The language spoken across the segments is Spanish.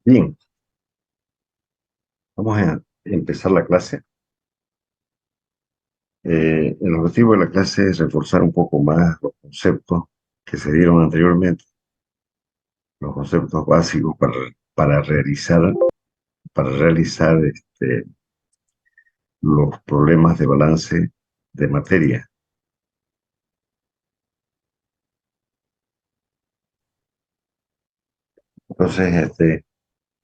Bien, vamos a empezar la clase. El objetivo de la clase es reforzar un poco más los conceptos que se dieron anteriormente, los conceptos básicos para realizar los problemas de balance de materia. Entonces,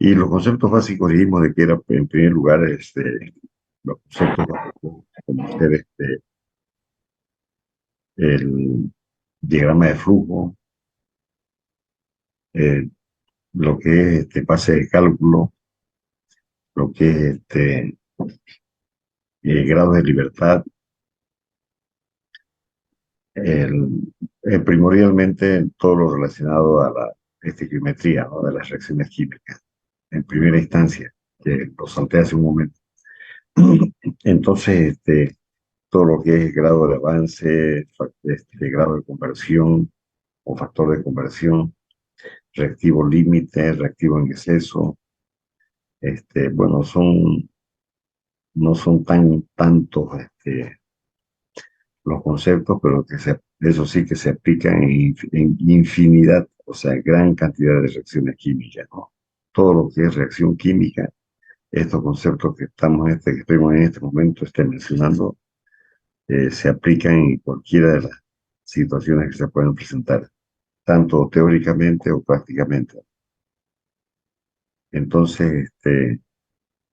y los conceptos básicos dijimos de que era, en primer lugar, los conceptos básicos, como ser el diagrama de flujo, eh, lo que es pase de cálculo, lo que es grado de libertad, el, primordialmente todo lo relacionado a la estequiometría, ¿no? De las reacciones químicas, en primera instancia, que lo salté hace un momento. Entonces, todo lo que es grado de avance, grado de conversión o factor de conversión, reactivo límite, reactivo en exceso, bueno, no son tantos los conceptos, pero eso sí que se aplican en infinidad, o sea, gran cantidad de reacciones químicas, ¿no? Todo lo que es reacción química, estos conceptos que estamos en este momento mencionando, se aplican en cualquiera de las situaciones que se pueden presentar, tanto teóricamente o prácticamente. Entonces,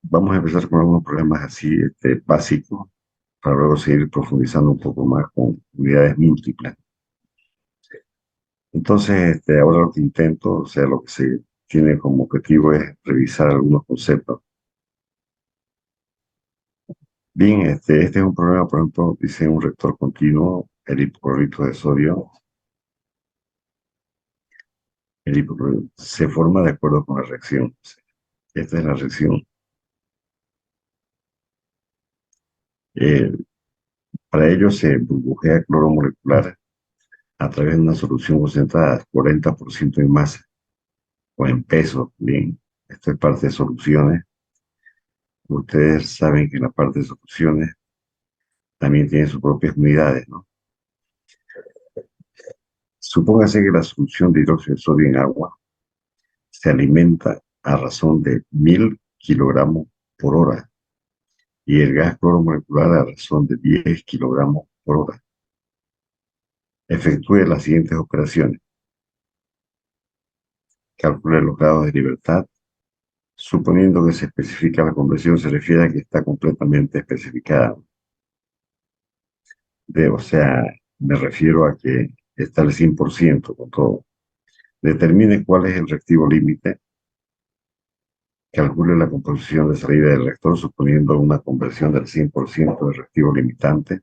vamos a empezar con algunos problemas así, básicos, para luego seguir profundizando un poco más con unidades múltiples. Entonces, ahora lo que intento, o sea, lo que se tiene como objetivo es revisar algunos conceptos. Bien, este es un problema, por ejemplo, dice un reactor continuo, el hipoclorito de sodio. El hipoclorito se forma de acuerdo con la reacción. Esta es la reacción. Eh, para ello se burbujea cloro molecular a través de una solución concentrada 40% en masa o en peso. Bien, esto es parte de soluciones. Ustedes saben que la parte de soluciones también tiene sus propias unidades, ¿no? Supóngase que la solución de hidróxido de sodio en agua se alimenta a razón de 1000 kilogramos por hora y el gas cloromolecular a razón de 10 kilogramos por hora. Efectúe las siguientes operaciones. Calcule los grados de libertad. Suponiendo que se especifica la conversión, se refiere a que está completamente especificada. O sea, me refiero a que está al 100% con todo. Determine cuál es el reactivo límite. Calcule la composición de salida del reactor suponiendo una conversión del 100% del reactivo limitante.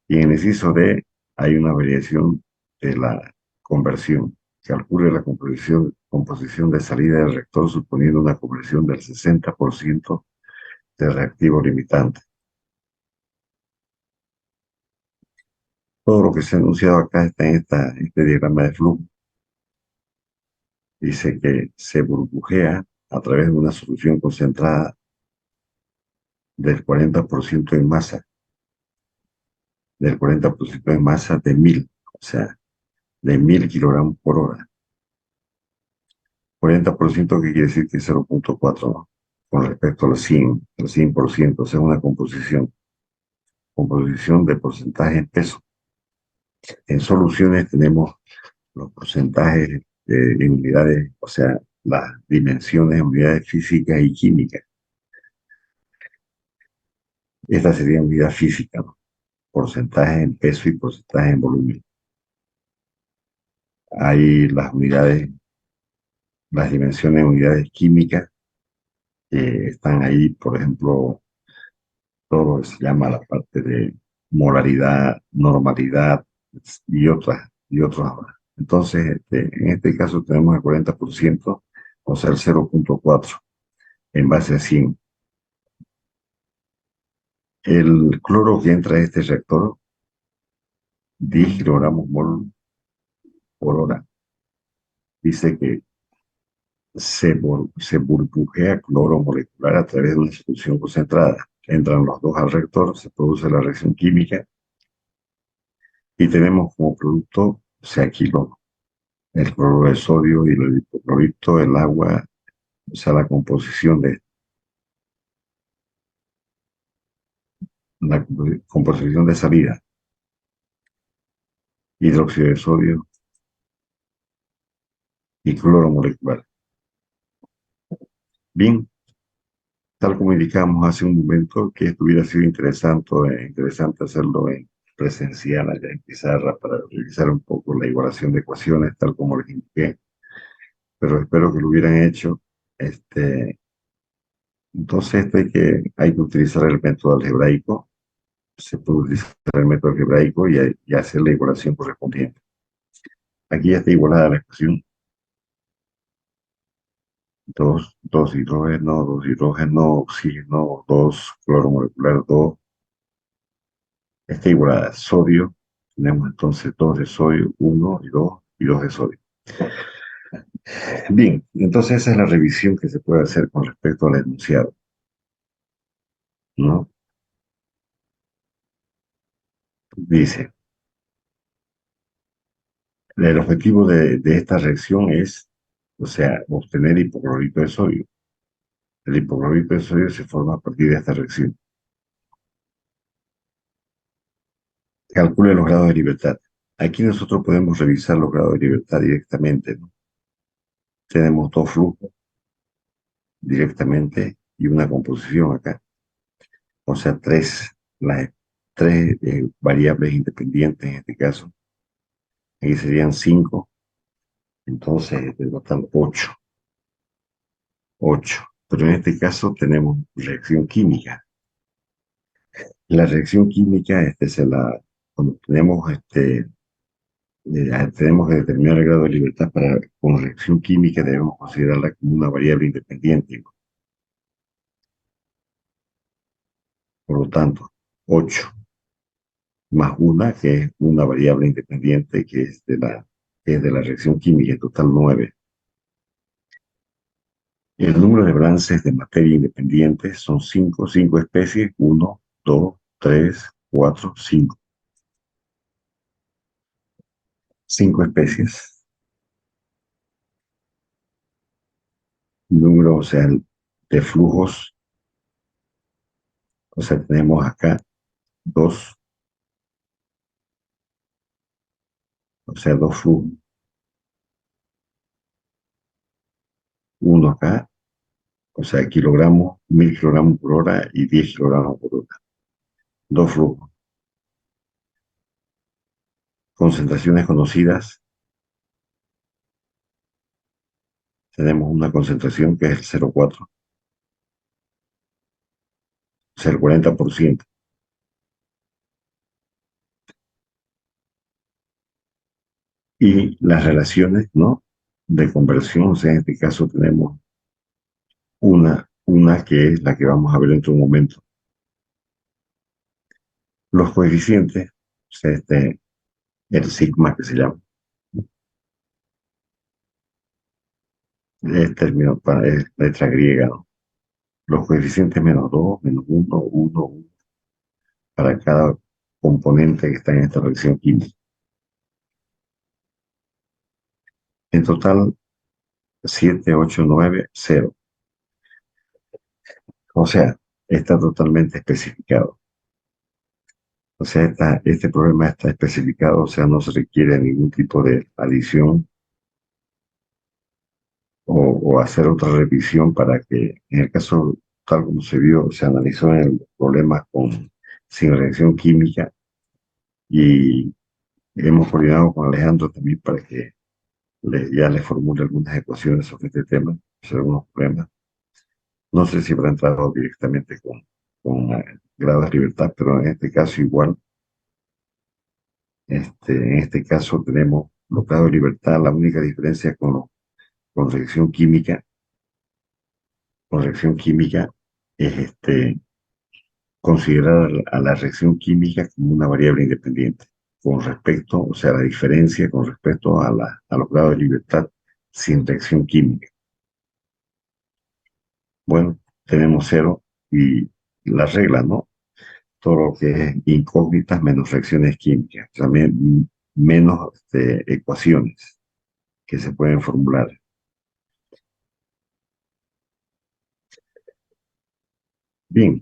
Y en el inciso D hay una variación de la conversión. Calcule la composición de salida del reactor suponiendo una conversión del 60% del reactivo limitante. Todo lo que se ha anunciado acá está en este diagrama de flujo. Dice que se burbujea a través de una solución concentrada del 40% en masa, de 1000, o sea, de 1000 kilogramos por hora. 40% que quiere decir que es 0,4, ¿no? Con respecto al 100, al 100%, o sea, una composición de porcentaje en peso. En soluciones tenemos los porcentajes en unidades, o sea, las dimensiones en unidades físicas y químicas. Esta sería unidad física, ¿no? Porcentaje en peso y porcentaje en volumen. Hay las unidades, las dimensiones en unidades químicas que están ahí, por ejemplo, todo lo que se llama la parte de molaridad, normalidad y otras. Entonces, en este caso tenemos el 40%, o sea, el 0,4 en base a 100. El cloro que entra a este reactor, 10 kilogramos mol por hora. Dice que se burbujea cloro molecular a través de una solución concentrada. Entran los dos al reactor, se produce la reacción química y tenemos como producto seaquilón, el cloruro de sodio y el hipoclorito, el agua, o sea, la composición de salida, hidróxido de sodio y cloro molecular. Bien, tal como indicamos hace un momento, que esto hubiera sido interesante hacerlo en presencial, allá en pizarra, para revisar un poco la igualación de ecuaciones, tal como les indiqué, pero espero que lo hubieran hecho. Este, entonces, hay que utilizar el método algebraico, se puede utilizar el método algebraico y hacer la igualación correspondiente. Aquí ya está igualada la ecuación: dos hidrógeno, oxígeno, 2 cloro molecular, 2. Está igualada. Sodio, tenemos entonces 2 de sodio, uno y 2 de sodio. Bien, entonces esa es la revisión que se puede hacer con respecto al enunciado, ¿no? Dice, el objetivo de esta reacción es, o sea, obtener hipoclorito de sodio. El hipoclorito de sodio se forma a partir de esta reacción. Calcule los grados de libertad. Aquí nosotros podemos revisar los grados de libertad directamente, ¿no? Tenemos dos flujos directamente y una composición acá. O sea, tres variables independientes en este caso. Aquí serían 5, entonces de total 8. 8. Pero en este caso tenemos reacción química. La reacción química, cuando tenemos que determinar el grado de libertad con reacción química, debemos considerarla como una variable independiente. Por lo tanto, 8 más una, que es una variable independiente, que es de la reacción química, en total 9. El número de balances de materia independiente son 5 especies: 1, 2, 3, 4, 5. 5 especies. Número, o sea, de flujos, o sea, tenemos acá 2, o sea, 2 flujos. Uno acá, o sea, kilogramos, 1000 kilogramos por hora y 10 kilogramos por hora. 2 flujos. Concentraciones conocidas. Tenemos una concentración que es el 0,4, o sea, el 40%. Y las relaciones, ¿no?, de conversión, o sea, en este caso tenemos una que es la que vamos a ver dentro de un momento. Los coeficientes, o sea, el sigma que se llama, es letra griega, ¿no? Los coeficientes -2, -1, 1, 1, para cada componente que está en esta reacción química. En total, 7, 8, 9, 0. O sea, está totalmente especificado. O sea, este problema está especificado, o sea, no se requiere ningún tipo de adición o hacer otra revisión para que, en el caso tal como se vio, se analizó en el problema sin reacción química, y hemos coordinado con Alejandro también para que ya le formule algunas ecuaciones sobre este tema, sobre algunos problemas. No sé si habrá entrado directamente con grado de libertad, pero en este caso igual. En este caso tenemos los grados de libertad. La única diferencia con reacción química, es considerar a la reacción química como una variable independiente con respecto, o sea, la diferencia con respecto a los grados de libertad sin reacción química. Bueno, tenemos cero y la regla, ¿no? Todo lo que es incógnitas menos reacciones químicas, también menos ecuaciones que se pueden formular. Bien,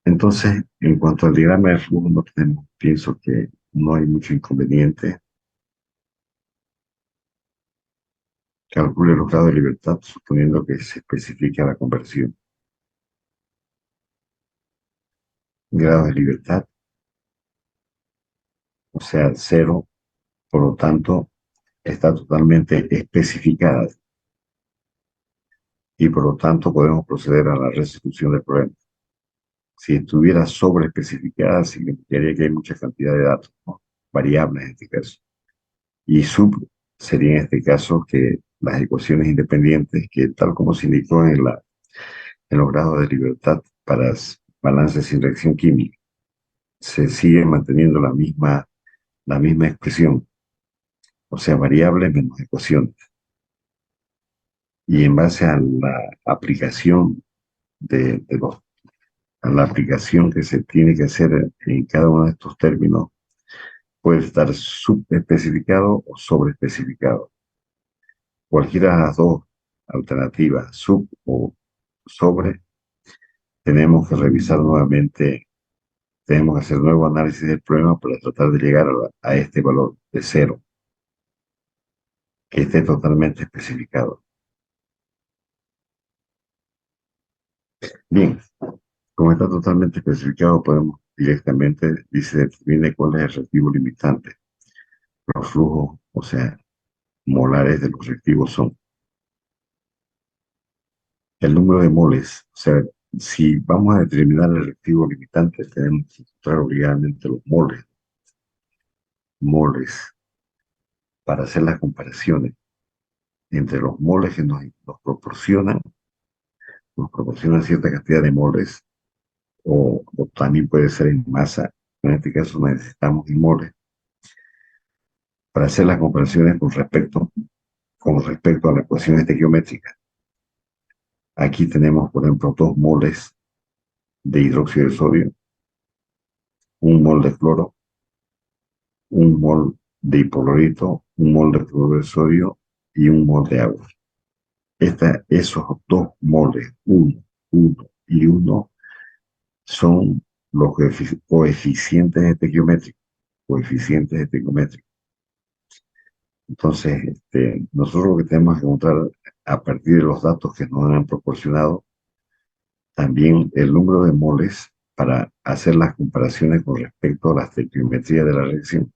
entonces, en cuanto al diagrama de flujo, no tenemos, pienso que no hay mucho inconveniente. Calcule los grados de libertad suponiendo que se especifica la conversión. Grados de libertad, o sea, cero, por lo tanto, está totalmente especificada y por lo tanto podemos proceder a la resolución del problema. Si estuviera sobre especificada, significaría que hay mucha cantidad de datos, ¿no? Variables en este caso. Y sub sería en este caso que las ecuaciones independientes, que tal como se indicó en los grados de libertad para balances sin reacción química, se sigue manteniendo la misma expresión, o sea, variables menos ecuaciones. Y en base a la aplicación de a la aplicación que se tiene que hacer en cada uno de estos términos, puede estar subespecificado o sobreespecificado. Cualquiera de las dos alternativas, sub o sobre, tenemos que revisar nuevamente, tenemos que hacer nuevo análisis del problema para tratar de llegar a este valor de cero, que esté totalmente especificado. Bien, como está totalmente especificado, podemos directamente, dice, determine cuál es el reactivo limitante. Los flujos, o sea, molares de los reactivos son el número de moles. O sea, si vamos a determinar el reactivo limitante, tenemos que encontrar obligadamente los moles, para hacer las comparaciones entre los moles que nos proporcionan cierta cantidad de moles, o también puede ser en masa. En este caso necesitamos en moles para hacer las comparaciones con respecto a la ecuación estequiométrica. Aquí tenemos, por ejemplo, 2 moles de hidróxido de sodio, 1 mol de cloro, 1 mol de hipoclorito, 1 mol de cloro de sodio y 1 mol de agua. Esos 2 moles, uno y uno, son los coeficientes estequiométricos. Coeficientes estequiométricos. Entonces, nosotros lo que tenemos que encontrar a partir de los datos que nos han proporcionado, también el número de moles para hacer las comparaciones con respecto a la estequiometría de la reacción.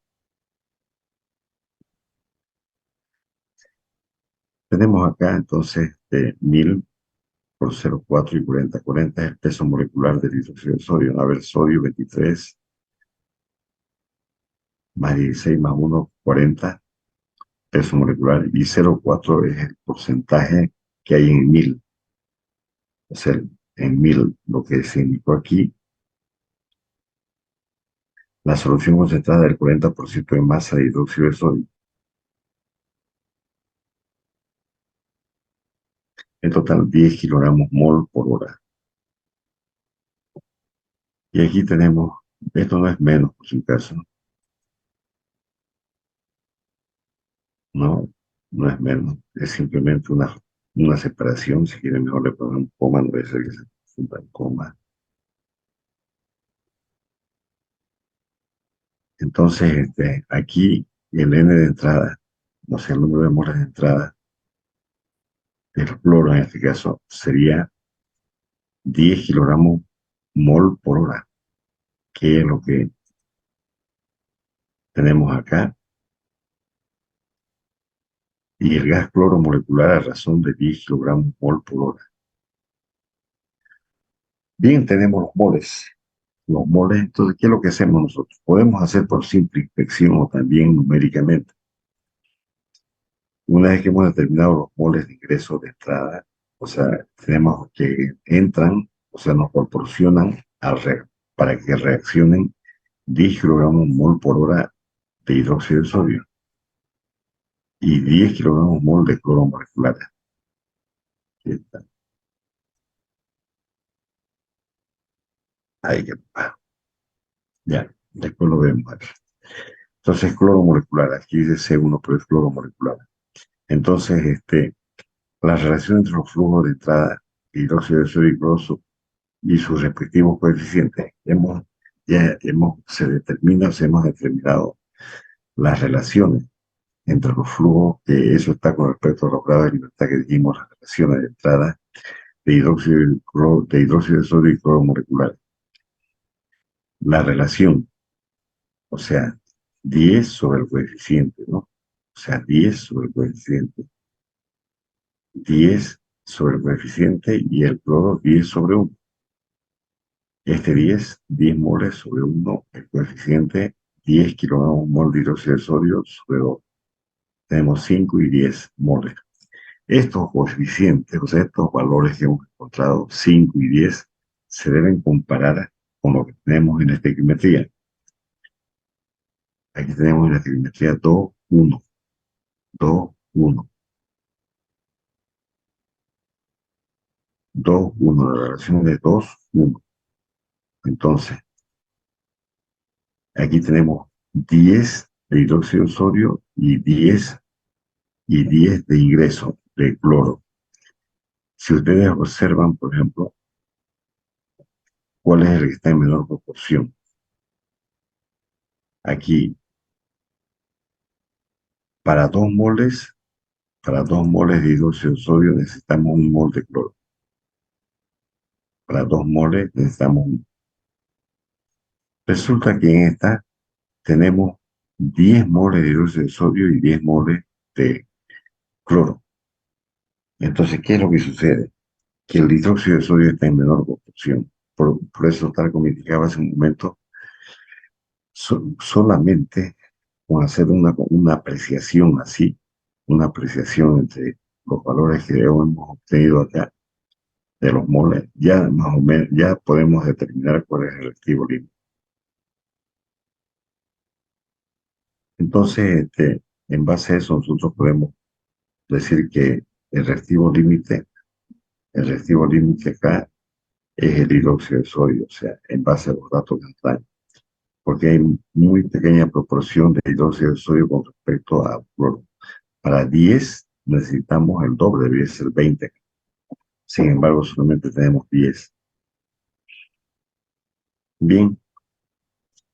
Tenemos acá entonces 1000 por 0,4 y 40. 40 es el peso molecular del hidróxido de sodio. A ver, sodio 23 más 16 más 1, 40, peso molecular, y 0,4 es el porcentaje que hay en 1000. O sea, en 1000, lo que se indicó aquí, la solución concentrada del 40% de masa de hidróxido de sodio. En total, 10 kilogramos mol por hora. Y aquí tenemos, esto no es menos por si acaso, no, no es menos, es simplemente una separación. Si quieren, mejor le ponemos un coma, no debe ser que se confunda el coma. Entonces, aquí el N de entrada, o sea, el número de moles de entrada del cloro en este caso, sería 10 kilogramos mol por hora, que es lo que tenemos acá. Y el gas cloro molecular a razón de 10 kilogramos mol por hora. Bien, tenemos los moles. Los moles, entonces, ¿qué es lo que hacemos nosotros? Podemos hacer por simple inspección o también numéricamente. Una vez que hemos determinado los moles de ingreso de entrada, o sea, tenemos que entran, o sea, nos proporcionan para que reaccionen 10 kilogramos mol por hora de hidróxido de sodio y 10 kilogramos mol de cloro molecular. Ahí que ya, después lo vemos aquí. Entonces, cloro molecular, aquí dice C1, pero es cloro molecular. Entonces, la relación entre los flujos de entrada de hidróxido de sodio y cloro y sus respectivos coeficientes, se hemos determinado las relaciones entre los flujos, que eso está con respecto a los grados de libertad que dijimos, las relaciones de entrada de hidróxido de sodio y cloro molecular. La relación, o sea, 10 sobre el coeficiente, ¿no? O sea, 10 sobre el coeficiente. 10 sobre el coeficiente y el cloro 10 sobre 1. Este 10 moles sobre 1, el coeficiente 10 kilogramos mol de hidróxido de sodio sobre 2. Tenemos 5 y 10 moles. Estos coeficientes, o sea, estos valores que hemos encontrado, 5 y 10, se deben comparar con lo que tenemos en la estequiometría. Aquí tenemos en la estequiometría 2, 1, 2, 1, 2, 1, la relación de 2, 1. Entonces, aquí tenemos 10 de hidróxido de sodio y 10 de ingreso de cloro. Si ustedes observan, por ejemplo, cuál es el que está en menor proporción. Aquí, para 2 moles, para 2 moles de hidróxido de sodio necesitamos un mol de cloro. Para 2 moles necesitamos un. Resulta que en esta tenemos 10 moles de hidróxido de sodio y 10 moles de cloro. Entonces, ¿qué es lo que sucede? Que el hidróxido de sodio está en menor proporción. Por eso, tal como indicaba hace un momento, solamente con hacer una apreciación así, una apreciación entre los valores que hemos obtenido acá de los moles, ya más o menos ya podemos determinar cuál es el reactivo límite. Entonces, en base a eso, nosotros podemos decir que el reactivo límite, el reactivo límite acá es el hidróxido de sodio, o sea, en base a los datos que nos dan, porque hay muy pequeña proporción de hidróxido de sodio con respecto a cloro. Para 10 necesitamos el doble, debería ser 20. Sin embargo, solamente tenemos 10. Bien,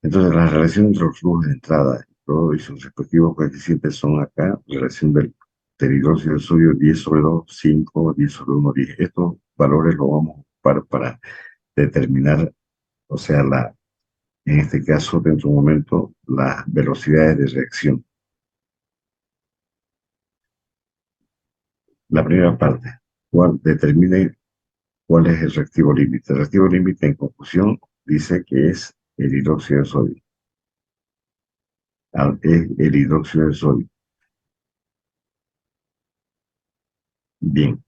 entonces la relación entre los flujos de entrada y sus respectivos coeficientes son acá, relación del hidróxido de sodio 10 sobre 2, 5, 10 sobre 1, 10. Estos valores los vamos a ocupar para determinar, o sea, en este caso, dentro de un momento, las velocidades de reacción. La primera parte, determine cuál es el reactivo límite. El reactivo límite en conclusión dice que es el hidróxido de sodio. Es el hidróxido de sodio. Bien,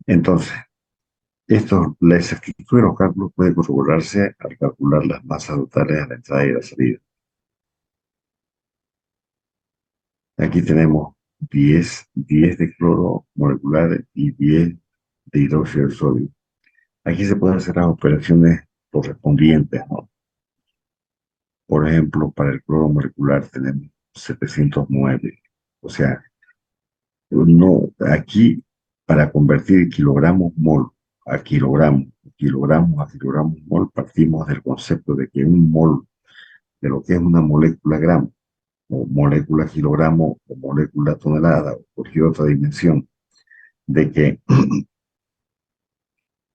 entonces, la exactitud de los cálculos puede corroborarse al calcular las masas totales a la entrada y a la salida. Aquí tenemos 10 de cloro molecular y 10 de hidróxido de sodio. Aquí se pueden hacer las operaciones correspondientes, ¿no? Por ejemplo, para el cloro molecular tenemos 709. O sea, no, aquí para convertir kilogramos mol a kilogramos mol, partimos del concepto de que un mol de lo que es una molécula gramo, o molécula kilogramo, o molécula tonelada, o cualquier otra dimensión, de que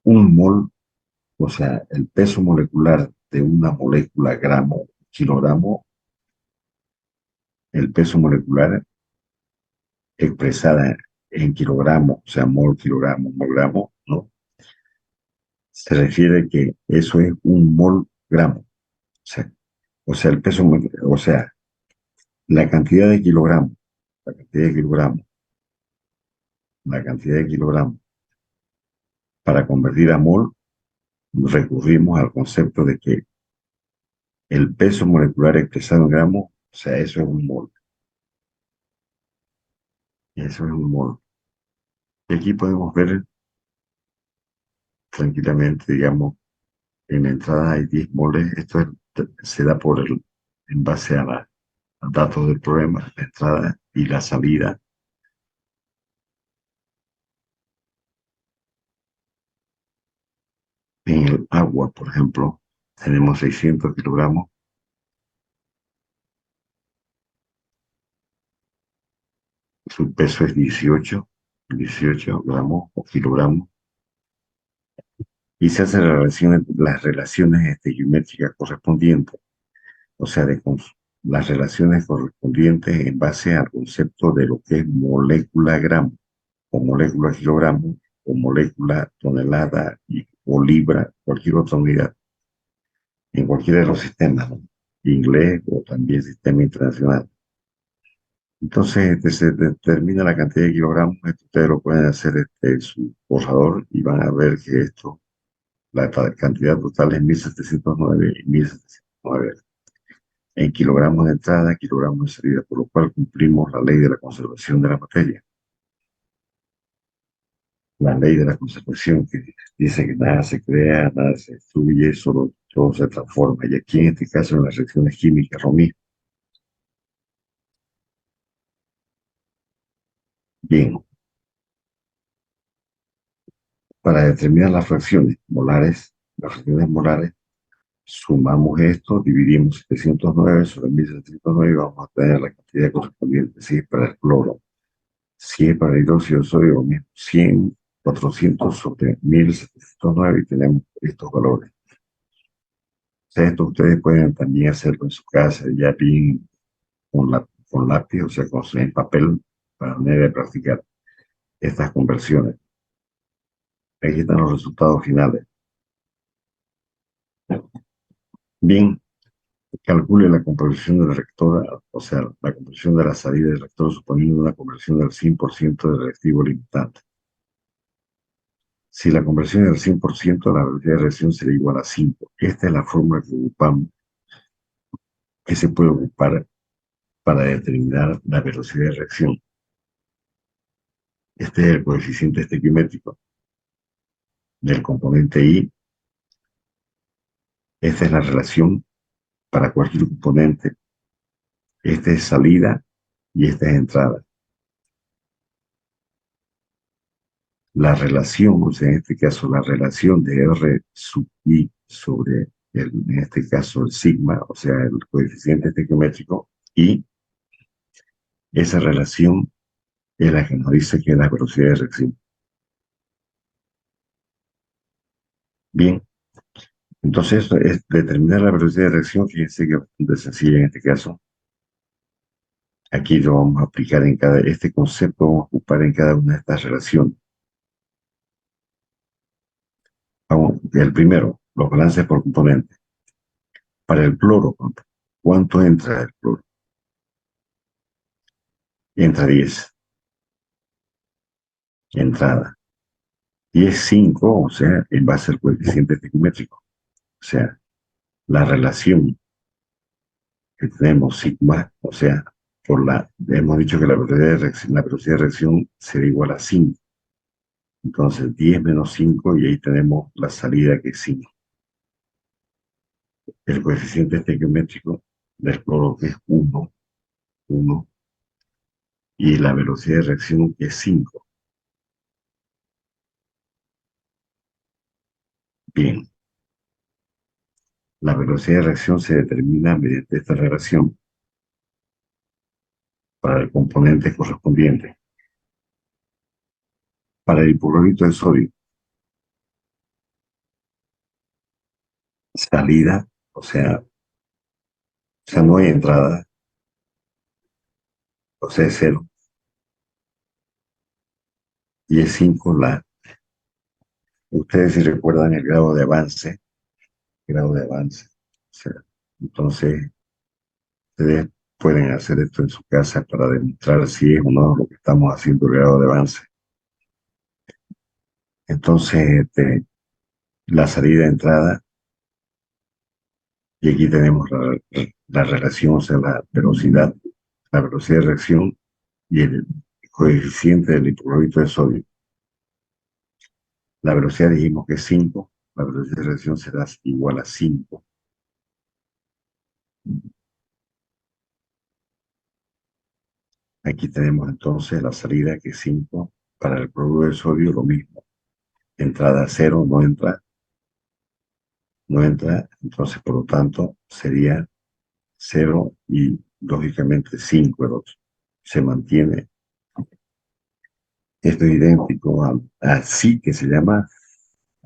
un mol, o sea, el peso molecular de una molécula gramo, kilogramo, el peso molecular expresada en kilogramos, o sea, mol gramo, ¿no? Se refiere que eso es un mol gramo. O sea, el peso, o sea, la cantidad de kilogramos, la cantidad de kilogramos, la cantidad de kilogramos. Para convertir a mol, recurrimos al concepto de que el peso molecular expresado en gramos, o sea, eso es un mol. Eso es un mol. Y aquí podemos ver tranquilamente, digamos, en la entrada hay 10 moles. Se da en base a datos del problema, la entrada y la salida. En el agua, por ejemplo, tenemos 600 kilogramos. Su peso es 18 gramos o kilogramos. Y se hacen las relaciones estequiométricas correspondientes, o sea, las relaciones correspondientes en base al concepto de lo que es molécula gramo, o molécula kilogramo, o molécula tonelada o libra, cualquier otra unidad, en cualquiera de los sistemas, ¿no? Inglés o también sistema internacional. Entonces, se determina la cantidad de kilogramos. Esto ustedes lo pueden hacer en su borrador y van a ver que la cantidad total es 1709 y 1709 en kilogramos de entrada, kilogramos de salida, por lo cual cumplimos la ley de la conservación de la materia. La ley de la conservación que dice que nada se crea, nada se destruye, solo todo se transforma. Y aquí en este caso en las reacciones químicas lo mismo. Bien, para determinar las fracciones molares, sumamos esto, dividimos 709 sobre 1709 y vamos a tener la cantidad correspondiente. Si es para el cloro, si es para el hidróxido de sodio, lo mismo, 100, 400 sobre 1709 y tenemos estos valores. O sea, esto ustedes pueden también hacerlo en su casa, ya bien con lápiz, o sea, en papel, para manera de practicar estas conversiones. Aquí están los resultados finales. Bien, calcule la conversión del reactor, o sea, la conversión de la salida del reactor suponiendo una conversión del 100% del reactivo limitante. Si la conversión es del 100%, la velocidad de reacción será igual a 5. Esta es la fórmula que ocupamos, que se puede ocupar para determinar la velocidad de reacción. Este es el coeficiente estequiométrico del componente I. Esta es la relación para cualquier componente. Esta es salida y esta es entrada. La relación, o sea, en este caso, la relación de R sub I sobre, en este caso, el sigma, o sea, el coeficiente estequiométrico, y esa relación es la que nos dice que es la velocidad de reacción. Bien, entonces, es determinar la velocidad de reacción, fíjense que es bastante sencilla en este caso. Aquí lo vamos a aplicar este concepto, vamos a ocupar en cada una de estas relaciones. El primero, los balances por componente. Para el cloro, ¿cuánto entra el cloro? Entra 10, entrada. Y es 5, o sea, en base al coeficiente estequiométrico. O sea, la relación que tenemos sigma, o sea, hemos dicho que la velocidad de reacción será igual a 5. Entonces, 10 menos 5 y ahí tenemos la salida que es 5. El coeficiente estequiométrico del cloro que es 1, 1, y la velocidad de reacción que es 5. Bien, la velocidad de reacción se determina mediante esta relación para el componente correspondiente. Para el hipoclorito de sodio, salida, o sea, no hay entrada, o sea, es 0. Y es 5 ustedes si recuerdan el grado de avance. O sea, entonces, ustedes pueden hacer esto en su casa para demostrar si es o no lo que estamos haciendo el grado de avance. Entonces, la salida de entrada, y aquí tenemos la relación, o sea, la velocidad de reacción y el coeficiente del hipoclorito de sodio. La velocidad dijimos que es 5, la velocidad de reacción será igual a 5. Aquí tenemos entonces la salida que es 5. Para el cloruro de sodio lo mismo. Entrada 0, no entra, no entra, entonces por lo tanto sería 0 y lógicamente 5 el otro. Se mantiene. Esto es idéntico a sí que se llama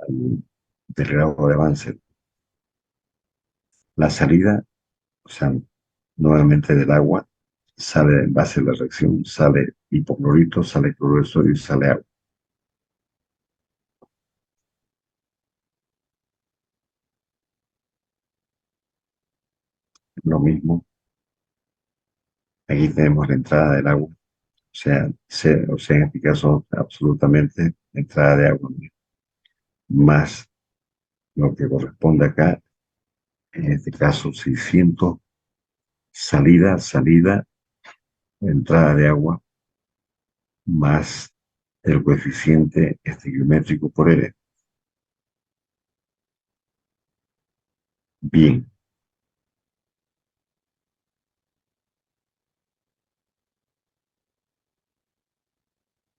del grado de avance. La salida, o sea, nuevamente del agua, sale en base a la reacción, sale hipoclorito, sale cloruro de sodio y sale agua. Lo mismo, aquí tenemos la entrada del agua, o sea, en este caso, absolutamente entrada de agua, más lo que corresponde acá, en este caso 600, salida, entrada de agua, más el coeficiente estequiométrico por L. Bien,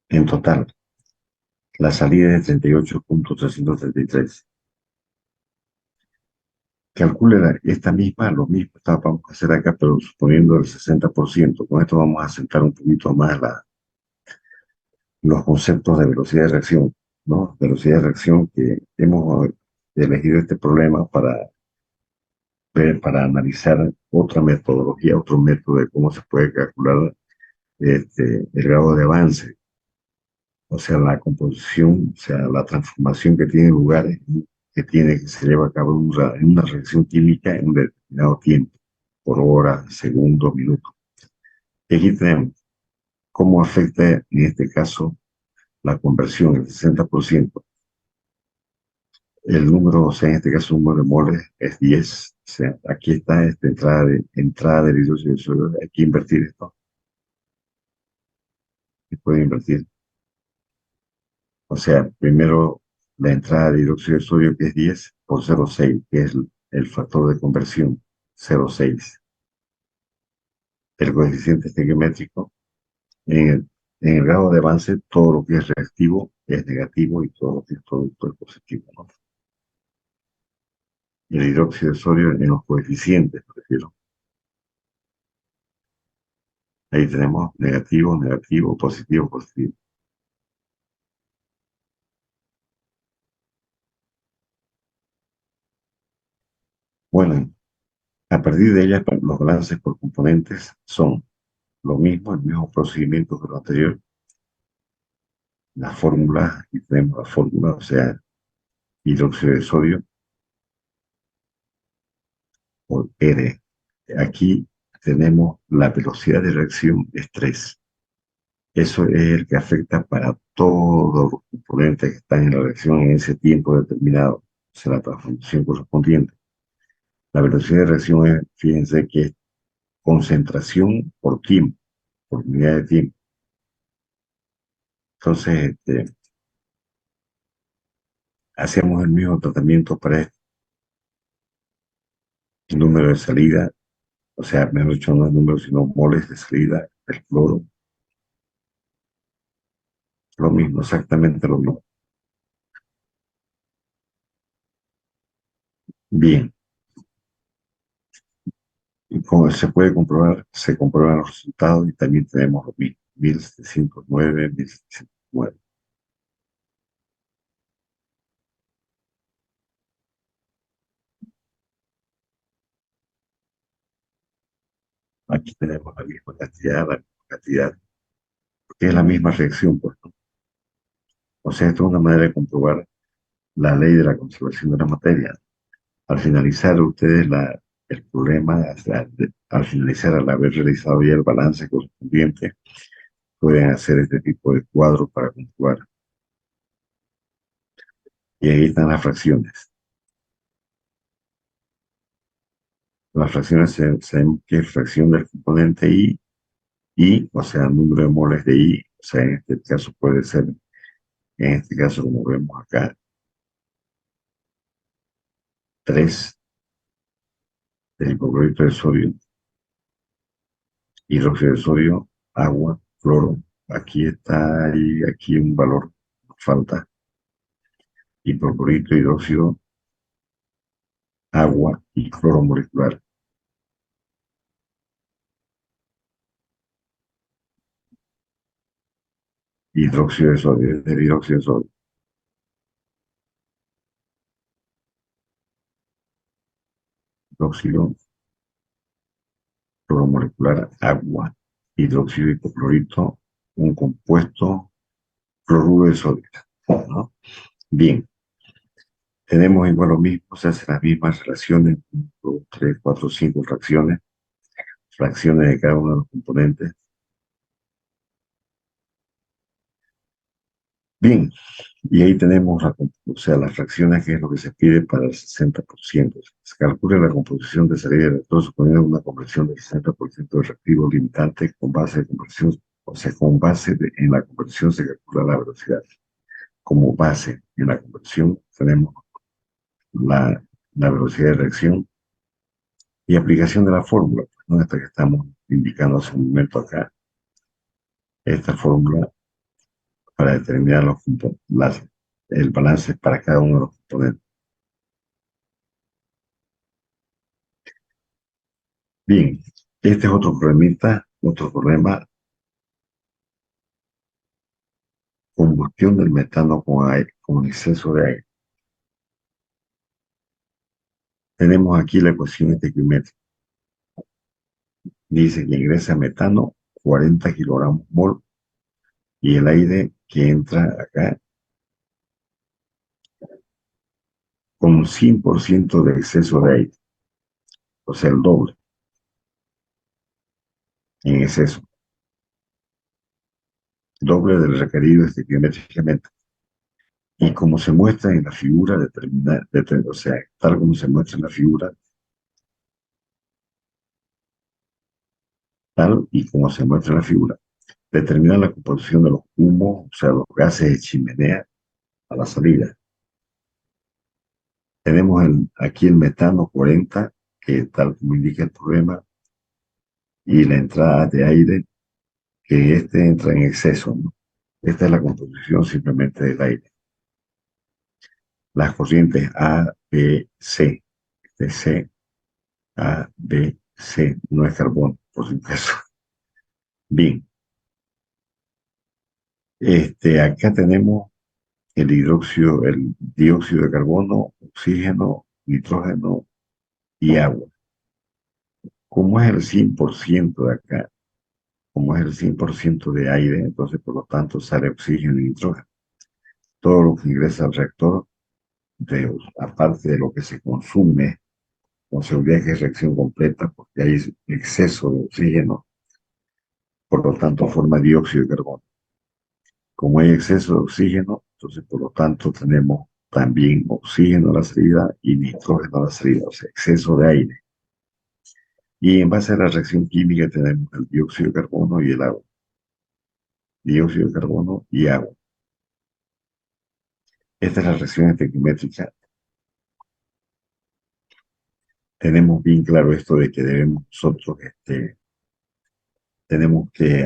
en total, la salida es de 38,333. Calcule esta misma, lo mismo vamos a hacer acá, pero suponiendo el 60%. Con esto vamos a sentar un poquito más los conceptos de velocidad de reacción, ¿no? Velocidad de reacción que hemos elegido este problema para ver, para analizar otra metodología, otro método de cómo se puede calcular el grado de avance, o sea, la composición, o sea, la transformación que tiene lugar, que se lleva a cabo en una reacción química en un determinado tiempo, por hora, segundo, minuto. Y aquí tenemos cómo afecta en este caso la conversión, el 60%. El número, o sea, en este caso, el número de moles es 10. O sea, aquí está esta entrada de hidróxido de sodio. Hay que invertir esto. Se puede invertir. O sea, primero la entrada de hidróxido de sodio, que es 10 por 0,6, que es el factor de conversión, 0,6. El coeficiente estequiométrico. En el grado de avance, todo lo que es reactivo es negativo y todo lo que es producto es positivo, ¿no? El hidróxido de sodio en los coeficientes, prefiero. Ahí tenemos negativo, negativo, positivo, positivo. Bueno, a partir de ellas, los balances por componentes son lo mismo, el mismo procedimiento que lo anterior. La fórmula, y tenemos la fórmula, o sea, hidróxido de sodio por R. Aquí tenemos la velocidad de reacción estrés. Eso es el que afecta para todos los componentes que están en la reacción en ese tiempo determinado, o sea, la transformación correspondiente. La velocidad de reacción es, fíjense que es concentración por tiempo, por unidad de tiempo. Entonces, hacemos el mismo tratamiento para este. El número de salida, o sea, mejor dicho, no es número, sino moles de salida del cloro. Lo mismo, exactamente lo mismo. Bien, y como se puede comprobar, se comprueban los resultados y también tenemos lo mismo, 1709, 1709. Aquí tenemos la misma cantidad, porque es la misma reacción, pues, ¿no? O sea, esto es una manera de comprobar la ley de la conservación de la materia. Al finalizar ustedes el problema, o sea, al finalizar, al haber realizado ya el balance correspondiente, pueden hacer este tipo de cuadros para comprobar. Y ahí están las fracciones. Las fracciones sabemos que es fracción del componente I, o sea, número de moles de I, o sea, en este caso puede ser En este caso, como vemos acá, 3 del hipoclorito de sodio, hidróxido de sodio, agua, cloro. Aquí está, y aquí un valor falta. Hipoclorito, hidróxido, agua y cloro molecular. Hidróxido de sodio, es el hidróxido de sodio, hidróxido, cloro molecular, agua, hidróxido hipoclorito, un compuesto cloruro de sodio, ¿no? Bien, tenemos igual lo mismo, se hacen las mismas relaciones, 1, 3, 4, 5 fracciones de cada uno de los componentes. Bien, y ahí tenemos o sea, las fracciones, que es lo que se pide para el 60%. Se calcula la composición de salida de electrones suponiendo una conversión del 60% de reactivo limitante con base de conversión, o sea, en la conversión se calcula la velocidad. Como base en la conversión tenemos la, la velocidad de reacción y aplicación de la fórmula, ¿no? Esta que estamos indicando hace un momento acá, esta fórmula para determinar el balance para cada uno de los componentes. Bien, este es otro problema, combustión del metano con aire, con exceso de aire. Tenemos aquí la ecuación estequiométrica. Dice que ingresa metano 40 kilogramos mol y el aire que entra acá con un 100% de exceso de aire, o sea, el doble en exceso, doble del requerido estequiométricamente. Y como se muestra en la figura o sea, tal como se muestra en la figura, tal y como se muestra en la figura, determina la composición de los humos, o sea, los gases de chimenea a la salida. Tenemos aquí el metano 40, que tal como indica el problema, y la entrada de aire, que este entra en exceso, ¿no? Esta es la composición simplemente del aire. Las corrientes A, B, C, de C, A, B, C, no es carbono, por supuesto. Bien, acá tenemos el dióxido de carbono, oxígeno, nitrógeno y agua. Como es el 100% de acá, como es el 100% de aire, entonces por lo tanto sale oxígeno y nitrógeno. Todo lo que ingresa al reactor, aparte de lo que se consume, con seguridad que es reacción completa, porque hay exceso de oxígeno, por lo tanto forma dióxido de carbono. Como hay exceso de oxígeno, entonces por lo tanto tenemos también oxígeno a la salida y nitrógeno a la salida, o sea, exceso de aire. Y en base a la reacción química tenemos el dióxido de carbono y el agua. Dióxido de carbono y agua. Esta es la reacción estequiométrica. Tenemos bien claro esto de que nosotros tenemos que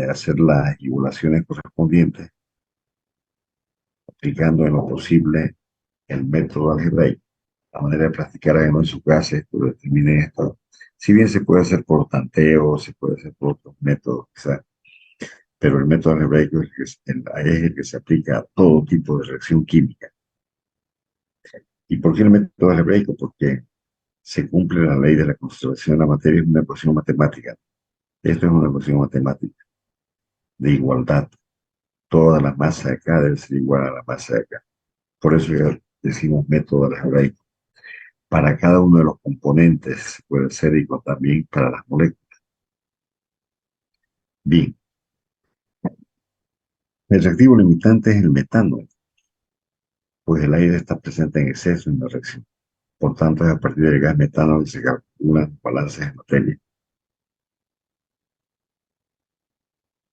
hacer las igualaciones correspondientes, aplicando en lo posible el método algebraico. La manera de practicar en sus clases, pues determinen esto. Si bien se puede hacer por tanteo, se puede hacer por otros métodos, quizás, pero el método algebraico es el que se aplica a todo tipo de reacción química. ¿Y por qué el método algebraico? Porque se cumple la ley de la conservación de la materia, es una ecuación matemática. Esto es una ecuación matemática de igualdad. Toda la masa de acá debe ser igual a la masa de acá. Por eso ya decimos método algebraico. Para cada uno de los componentes puede ser igual también para las moléculas. Bien, el reactivo limitante es el metano, pues el aire está presente en exceso en la reacción. Por tanto, es a partir del gas metano que se calculan balances de materia.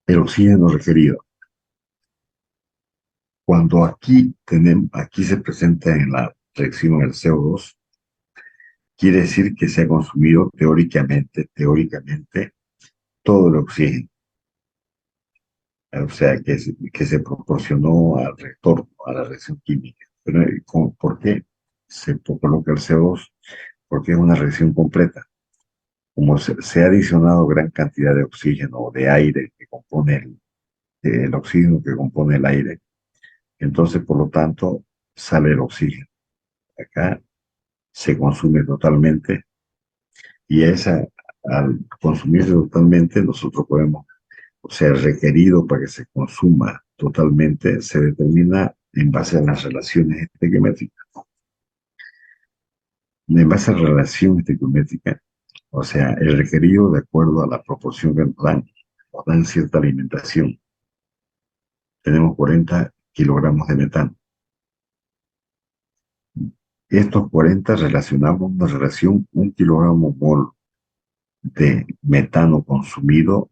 El oxígeno requerido. Cuando aquí se presenta en la reacción el CO2, quiere decir que se ha consumido teóricamente, todo el oxígeno. O sea, que se proporcionó al reactor, a la reacción química. Pero, ¿por qué se coloca el CO2? Porque es una reacción completa. Como se ha adicionado gran cantidad de oxígeno o de aire que compone el oxígeno que compone el aire, entonces, por lo tanto, sale el oxígeno. Acá se consume totalmente y al consumirse totalmente, nosotros podemos, o sea, el requerido para que se consuma totalmente se determina en base a las relaciones estequiométricas. En base a la relación estequiométrica, o sea, el requerido de acuerdo a la proporción que nos dan cierta alimentación. Tenemos 40 kilogramos de metano. Estos 40 relacionamos una relación 1 kilogramo de metano consumido,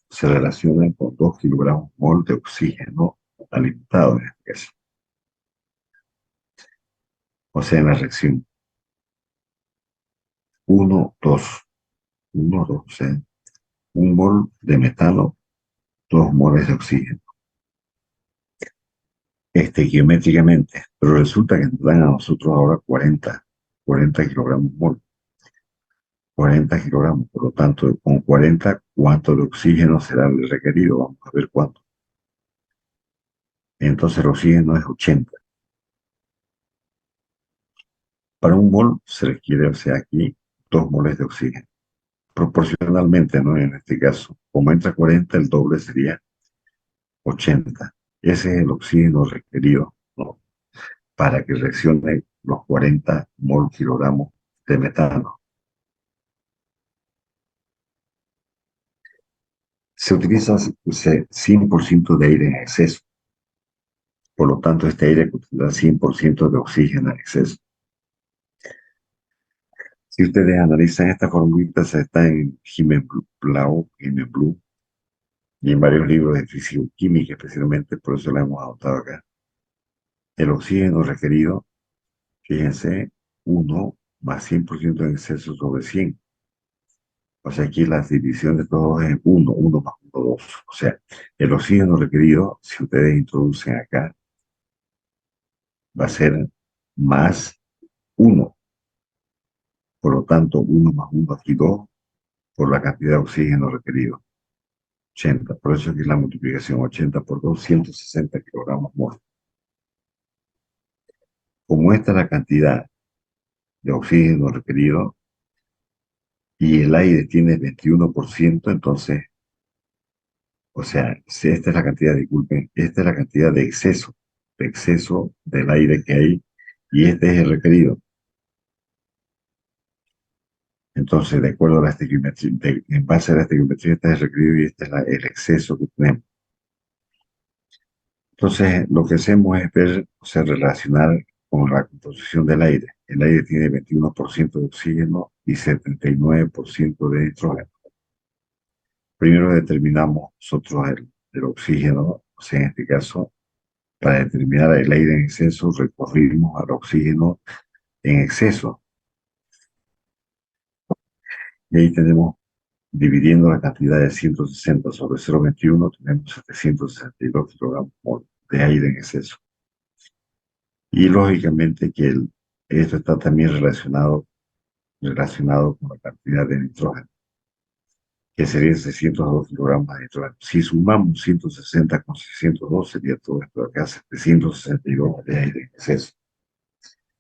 se relacionan con 2 kilogramos mol de oxígeno alimentado en este caso. O sea, en la reacción 1, 2, 1, 2, o sea, 1 mol de metano, 2 moles de oxígeno. Geométricamente, pero resulta que nos dan a nosotros ahora 40 kilogramos mol. 40 kilogramos, por lo tanto, con 40, ¿cuánto de oxígeno será el requerido? Vamos a ver cuánto. Entonces el oxígeno es 80. Para 1 mol se requiere, o sea, aquí 2 moles de oxígeno. Proporcionalmente, ¿no? En este caso, como entra 40, el doble sería 80. Ese es el oxígeno requerido, ¿no? Para que reaccione los 40 mol kilogramos de metano. Se utiliza 100% de aire en exceso. Por lo tanto, este aire contendrá 100% de oxígeno en exceso. Si ustedes analizan esta formulita, está en Himenblau, y en varios libros de físico-química especialmente, por eso la hemos adoptado acá. El oxígeno requerido, fíjense, 1 más 100% en exceso sobre 100. O sea, aquí la división de todos es 1, 1 más 1, 2. O sea, el oxígeno requerido, si ustedes introducen acá, va a ser más 1. Por lo tanto, 1 más 1 aquí 2 por la cantidad de oxígeno requerido. 80. Por eso aquí es la multiplicación 80 por 2, 160 kilogramos mol. Como esta es la cantidad de oxígeno requerido y el aire tiene 21%, entonces, o sea, si esta es la cantidad, disculpen, esta es la cantidad de exceso del aire que hay y este es el requerido. Entonces, de acuerdo a la estequiometría, en base a la estequiometría, este es el requerido y este es el exceso que tenemos. Entonces, lo que hacemos es ver, o sea, relacionar con la composición del aire. El aire tiene 21% de oxígeno y 79% de nitrógeno. Primero determinamos nosotros el oxígeno, o sea, en este caso, para determinar el aire en exceso, recurrimos al oxígeno en exceso. Y ahí tenemos, dividiendo la cantidad de 160 sobre 0,21, tenemos 762 kilogramos de aire en exceso. Y lógicamente que esto está también relacionado con la cantidad de nitrógeno, que serían 602 kilogramos de nitrógeno. Si sumamos 160 con 602, sería todo esto de acá, 762 de aire en exceso.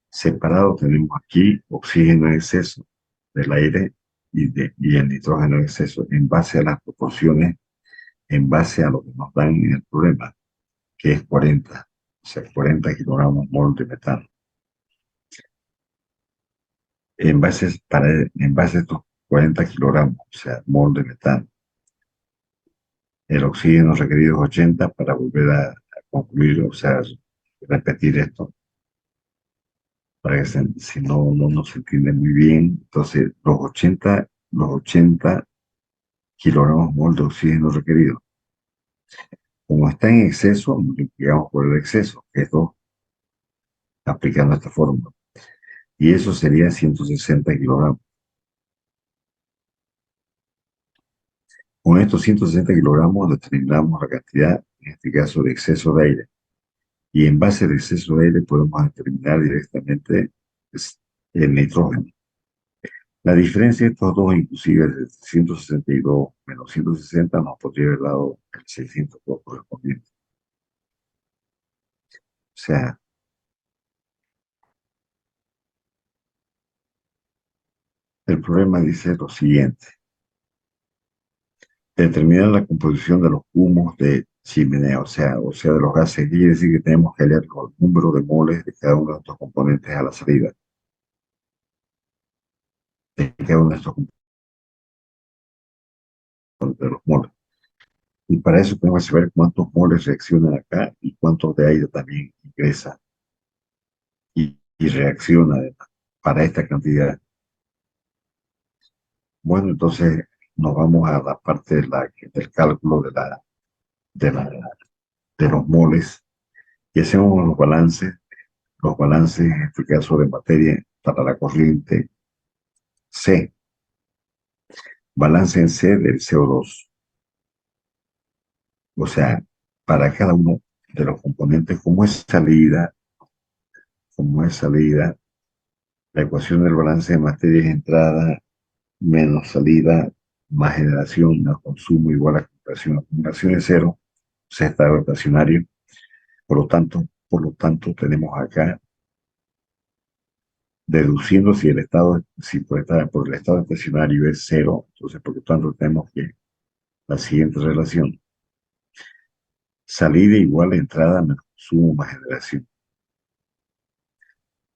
Separado tenemos aquí oxígeno en exceso del aire y el nitrógeno en exceso, en base a las proporciones, en base a lo que nos dan en el problema, que es 40, o sea, 40 kilogramos mol de metano. En base a estos 40 kilogramos, o sea, mol de metano, el oxígeno requerido es 80 para volver a concluir, o sea, repetir esto, para que si no nos entiende muy bien. Entonces, los 80 kilogramos mol de oxígeno requerido. Como está en exceso, multiplicamos por el exceso, que es 2, aplicando esta fórmula. Y eso sería 160 kilogramos. Con estos 160 kilogramos determinamos la cantidad, en este caso, de exceso de aire. Y en base al exceso de aire podemos determinar directamente pues, el nitrógeno. La diferencia de estos dos, inclusive de 162 menos 160, nos podría haber dado el 602 correspondiente. O sea, el problema dice lo siguiente: determinar la composición de los humos de chimenea, o sea, de los gases. Quiere decir que tenemos que hallar el número de moles de cada uno de estos componentes a la salida, de cada uno de estos componentes de los moles. Y para eso tenemos que saber cuántos moles reaccionan acá y cuántos de aire también ingresa y reacciona además para esta cantidad. Bueno, entonces nos vamos a la parte del cálculo de, la, de los moles y hacemos los balances en este caso de materia para la corriente C, balance en C del CO2. O sea, para cada uno de los componentes, como es salida, la ecuación del balance de materia es entrada menos salida más generación más consumo igual a acumulación. Acumulación es cero, o sea, está rotacionario. Por lo tanto, tenemos acá, deduciendo si por el estado estacionario es cero, entonces por lo tanto tenemos que la siguiente relación: salida igual a entrada menos consumo más generación.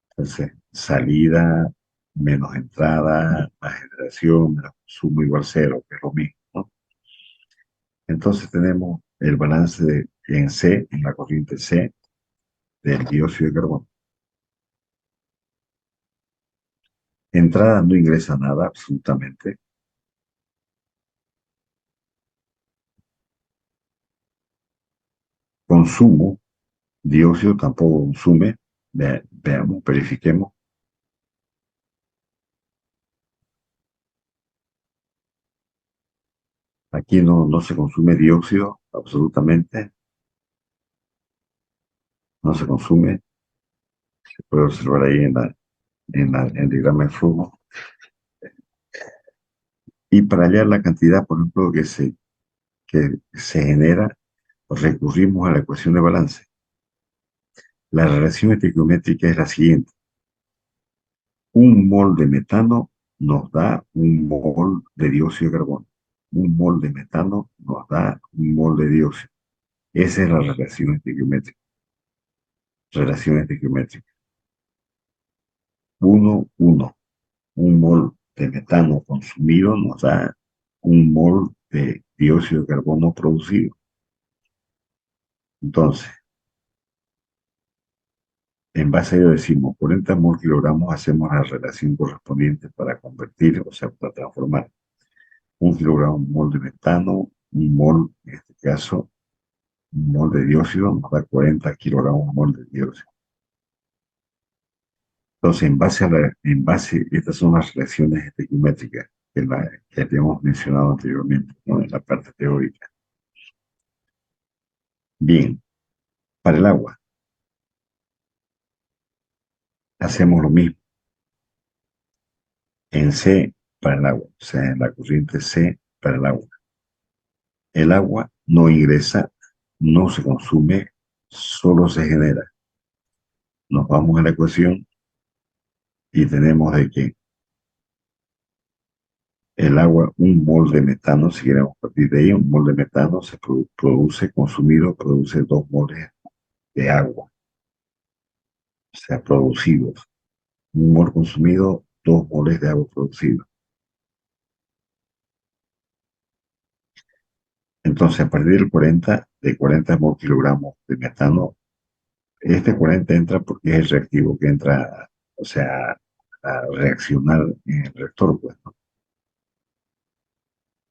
Entonces, salida menos entrada más generación menos consumo igual cero, que es lo mismo, ¿no? Entonces tenemos el balance en C, en la corriente C, del dióxido de carbono. Entrada no ingresa nada, absolutamente. Consumo, dióxido tampoco consume. Veamos, verifiquemos. Aquí no se consume dióxido, absolutamente. No se consume. Se puede observar ahí en el diagrama de flujo. Y para hallar la cantidad, por ejemplo, que se genera, recurrimos a la ecuación de balance. La relación estequiométrica es la siguiente: un mol de metano nos da un mol de dióxido de carbono. Un mol de metano nos da un mol de dióxido. Esa es la relación estequiométrica. Relación estequiométrica. 1, 1. Un mol de metano consumido nos da un mol de dióxido de carbono producido. Entonces, en base a ello decimos 40 mol kilogramos, hacemos la relación correspondiente para convertir, o sea, para transformar 1 kilogramo mol de metano, un mol, en este caso, un mol de dióxido, nos da 40 kilogramos mol de dióxido. Entonces, estas son las reacciones estequiométricas que habíamos mencionado anteriormente, ¿no? En la parte teórica. Bien, para el agua, hacemos lo mismo en C para el agua, o sea, en la corriente C para el agua. El agua no ingresa, no se consume, solo se genera. Nos vamos a la ecuación y tenemos de que el agua, un mol de metano, si queremos partir de ahí, un mol de metano se produce, consumido, produce 2 moles de agua, o sea, producidos. Un mol consumido, 2 moles de agua producidos. Entonces, a partir de 40 mol kilogramos de metano, este 40 entra porque es el reactivo que entra, o sea, a reaccionar en el reactor, pues, ¿no?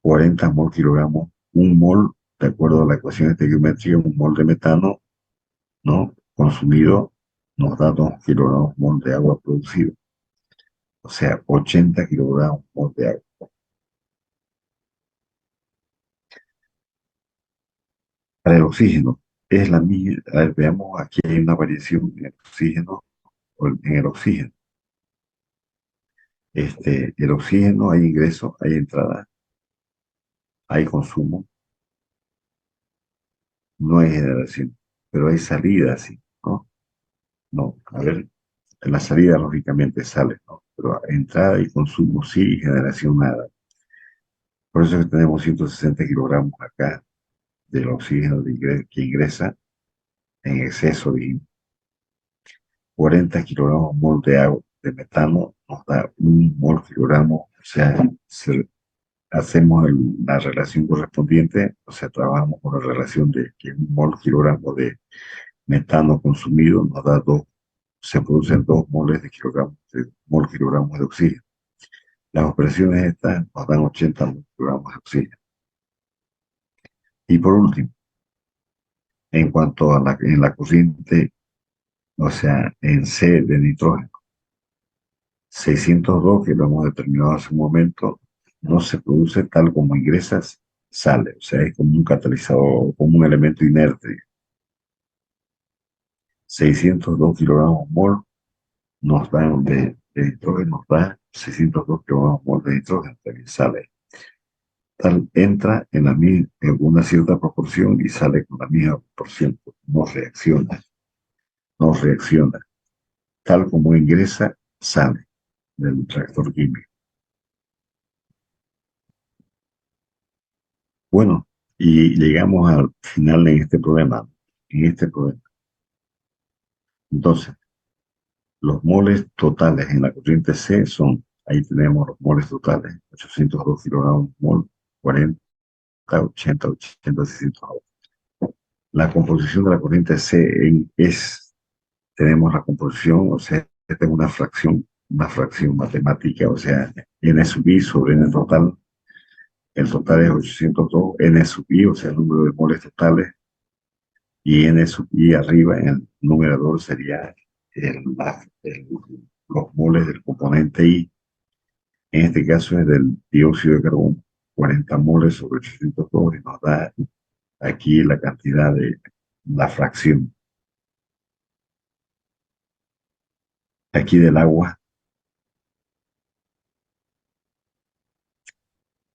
40 mol kilogramos, un mol de acuerdo a la ecuación estequiométrica, un mol de metano, ¿no? Consumido nos da 2 kilogramos mol de agua producido. O sea, 80 kilogramos mol de agua. Para el oxígeno, es la misma. A ver, veamos, aquí hay una variación en el oxígeno, en el oxígeno. El oxígeno, hay ingreso, hay entrada, hay consumo, no hay generación, pero hay salida, sí, ¿no? No, a ver, en la salida lógicamente sale, ¿no? Pero entrada y consumo sí, y generación nada. Por eso es que tenemos 160 kilogramos acá del oxígeno que ingresa en exceso de 40 kilogramos mol de agua de metano, nos da un mol kilogramo, o sea, hacemos la relación correspondiente, o sea, trabajamos con la relación de que un mol kilogramo de metano consumido nos da dos, se producen 2 moles de kilogramos de oxígeno. Las operaciones estas nos dan 80 kilogramos de oxígeno. Y por último, en cuanto a en la corriente, o sea, en C de nitrógeno, 602, que lo hemos determinado hace un momento, no se produce tal como ingresas, sale, o sea, es como un catalizador, como un elemento inerte. 602 kilogramos mol nos dan de nitrógeno, nos da 602 kilogramos mol de nitrógeno, también sale. Tal entra en una cierta proporción y sale con la misma proporción, no reacciona, no reacciona. Tal como ingresa, sale del reactor químico. Bueno, y llegamos al final en este problema. En este problema. Entonces, los moles totales en la corriente C son, ahí tenemos los moles totales, 802 kilogramos mol, 40, 80, 80, 602. La composición de la corriente C tenemos la composición, o sea, esta es una fracción matemática, o sea, n sub i sobre n total. El total es 802, n sub i, o sea, el número de moles totales, y n sub i arriba en el numerador sería el, los moles del componente I. En este caso es del dióxido de carbono, 40 moles sobre 802, y nos da aquí la cantidad de la fracción. Aquí del agua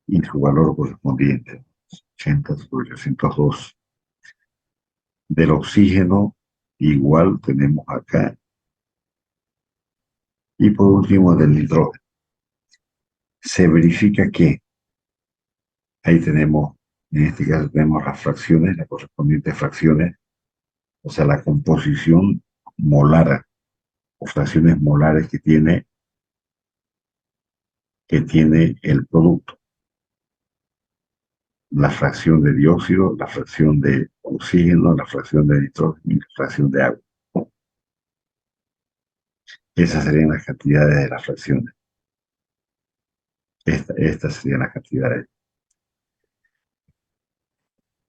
y su valor correspondiente, 80 sobre 802. Del oxígeno, igual tenemos acá. Y por último, del nitrógeno. Se verifica que ahí tenemos, en este caso tenemos las fracciones, las correspondientes fracciones, o sea, la composición molar o fracciones molares que tiene el producto. La fracción de dióxido, la fracción de oxígeno, la fracción de nitrógeno y la fracción de agua. Esas serían las cantidades de las fracciones. Estas serían las cantidades.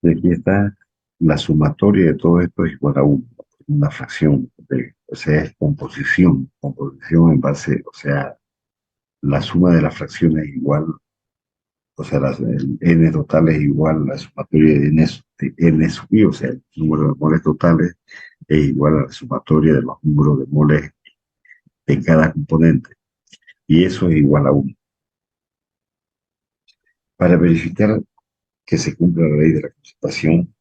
Y aquí está la sumatoria de todo esto es igual a 1, una fracción, o sea, es composición en base, o sea, la suma de las fracciones es igual, o sea, el n total es igual a la sumatoria de n sub i, o sea, el número de moles totales es igual a la sumatoria de los números de moles de cada componente, y eso es igual a 1. Para verificar que se cumple la ley de la concentración,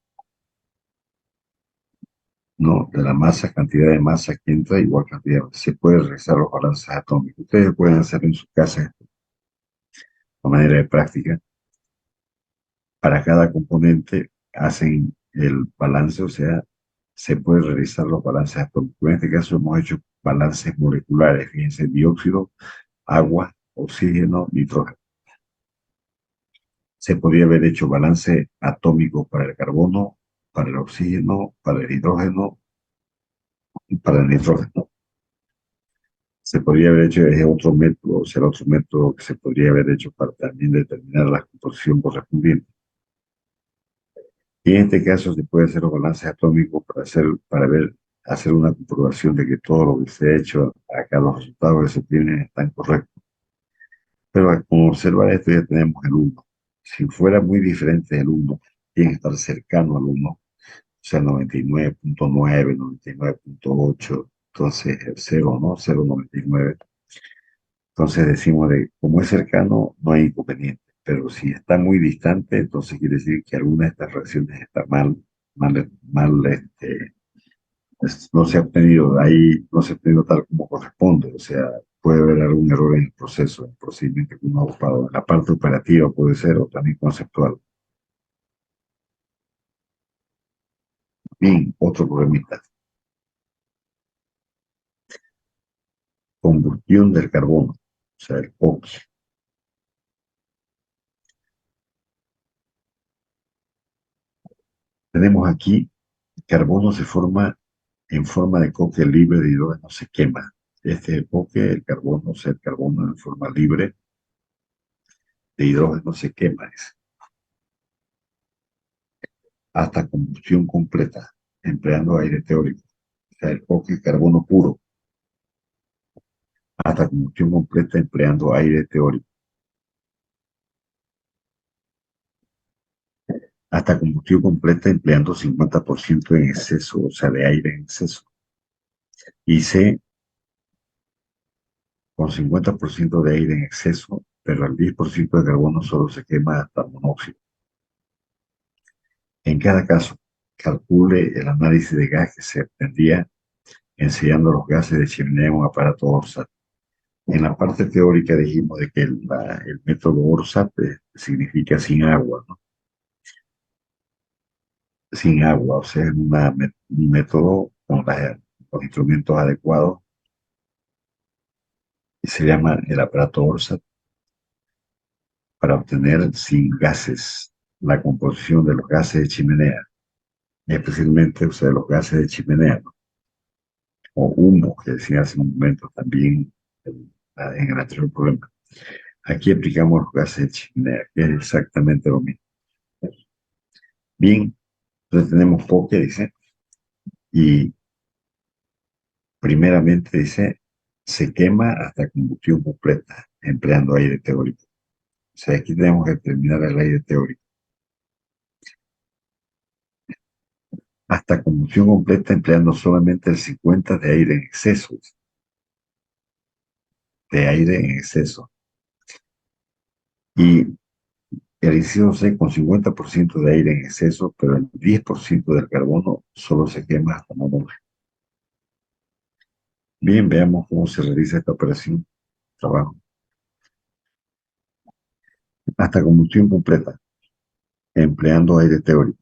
¿no? De la masa, cantidad de masa que entra, igual cantidad. Se puede realizar los balances atómicos. Ustedes pueden hacerlo en su casa de manera de práctica. Para cada componente hacen el balance, o sea, se puede realizar los balances atómicos. En este caso hemos hecho balances moleculares, fíjense, dióxido, agua, oxígeno, nitrógeno. Se podría haber hecho balance atómico para el carbono, para el oxígeno, para el hidrógeno y para el nitrógeno. Se podría haber hecho ese otro método, o sea, el otro método que se podría haber hecho para también determinar la composición correspondiente. Y en este caso se puede hacer los balances atómicos hacer una comprobación de que todo lo que se ha hecho acá, los resultados que se tienen están correctos. Pero al observar esto ya tenemos el uno. Si fuera muy diferente del uno, tiene que estar cercano al uno, o sea, 99.9, 99.8, entonces el cero, ¿no? 0.99. Entonces decimos de, como es cercano, no hay inconveniente. Pero si está muy distante, entonces quiere decir que alguna de estas reacciones está mal, no se ha obtenido ahí, no se ha obtenido tal como corresponde. O sea, puede haber algún error en el proceso, en el procedimiento que uno ha ocupado. En la parte operativa puede ser, o también conceptual. Bien, otro problemita. Combustión del carbono, o sea, el coque. Tenemos aquí, el carbono se forma en forma de coque libre de hidrógeno, se quema. Este es el coque, el carbono, o sea, el carbono en forma libre de hidrógeno se quema hasta combustión completa, empleando aire teórico. O sea, el coque carbono puro, hasta combustión completa empleando aire teórico. Hasta combustión completa empleando 50% en exceso, o sea, de aire en exceso. Y C, con 50% de aire en exceso, pero el 10% de carbono solo se quema hasta monóxido. En cada caso, calcule el análisis de gas que se obtendría ensayando los gases de chimenea en un aparato ORSAT. En la parte teórica dijimos de que el método ORSAT significa sin agua, ¿no? Sin agua, o sea, es un método con los instrumentos adecuados y se llama el aparato ORSAT para obtener sin gases la composición de los gases de chimenea, especialmente, o sea, los gases de chimenea, ¿no? O humo, que decía hace un momento también en el anterior problema. Aquí aplicamos los gases de chimenea, que es exactamente lo mismo. Bien, entonces tenemos POC, dice, y primeramente dice, se quema hasta combustión completa, empleando aire teórico. O sea, aquí tenemos que terminar el aire teórico. Hasta combustión completa, empleando solamente el 50 de aire en exceso. De aire en exceso. Y el inciso C con 50% de aire en exceso, pero el 10% del carbono solo se quema hasta monóxido. Bien, veamos cómo se realiza esta operación. Trabajo. Hasta combustión completa, empleando aire teórico.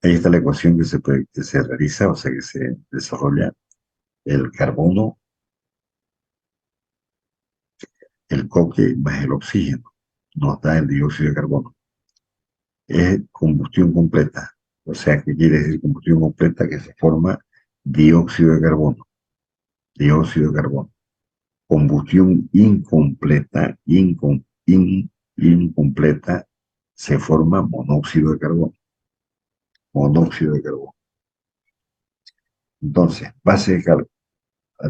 Ahí está la ecuación que se realiza, o sea, que se desarrolla el carbono, el coque más el oxígeno. Nos da el dióxido de carbono. Es combustión completa. O sea, ¿qué quiere decir combustión completa? Que se forma dióxido de carbono. Dióxido de carbono. Combustión incompleta, se forma monóxido de carbono. Monóxido de carbono. Entonces, base de cálculo.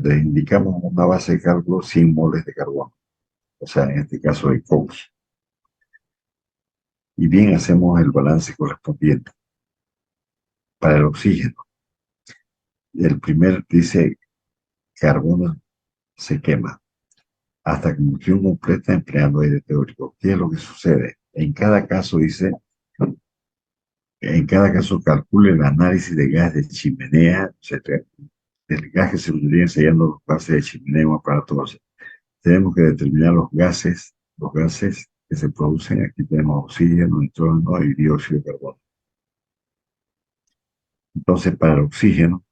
Le indicamos una base de cálculo 100 moles de carbono. O sea, en este caso de coque. Y bien, hacemos el balance correspondiente. Para el oxígeno, el primer dice carbono se quema hasta combustión completa empleando aire teórico. ¿Qué es lo que sucede? En cada caso calcule el análisis de gas de chimenea, etc. El gas que se utiliza ensayando los gases de chimenea en un aparato. Tenemos que determinar los gases que se producen. Aquí tenemos oxígeno, nitrógeno y dióxido de carbono. Entonces, para el oxígeno,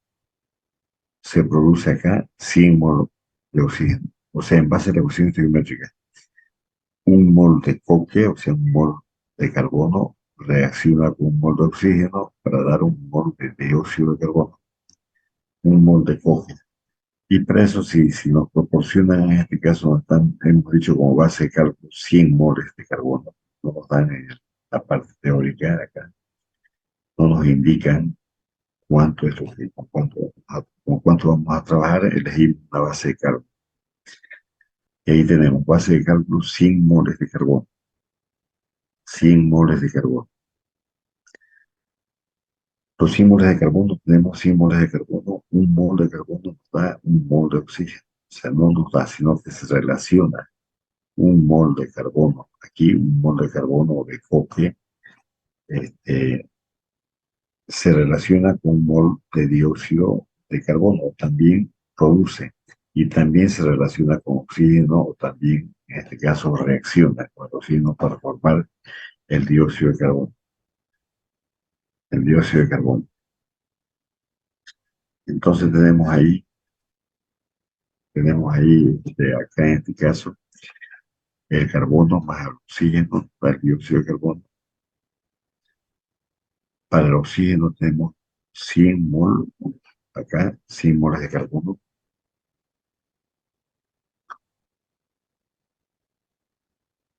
se produce acá 100 mol de oxígeno. O sea, en base a la ecuación estequiométrica, un mol de coque, o sea, un mol de carbono, reacciona con un mol de oxígeno para dar un mol de dióxido de carbono, un mol de coque. Y para eso, si nos proporcionan, en este caso, hemos dicho como base de cálculo 100 moles de carbono, no nos dan la parte teórica de acá, no nos indican cuánto es lo que, con cuánto vamos a trabajar, elegimos una base de cálculo. Y ahí tenemos base de cálculo 100 moles de carbono. 100 moles de carbono. Los 100 moles de carbono, tenemos 100 moles de carbono, un mol de carbono nos da un mol de oxígeno. O sea, no nos da, sino que se relaciona un mol de carbono. Aquí un mol de carbono de coque este, se relaciona con un mol de dióxido de carbono. También produce y también se relaciona con oxígeno o también, en este caso, reacciona con el oxígeno para formar el dióxido de carbono. El dióxido de carbono. Entonces acá en este caso, el carbono más el oxígeno, para el dióxido de carbono. Para el oxígeno tenemos 100 mol, acá 100 moles de carbono,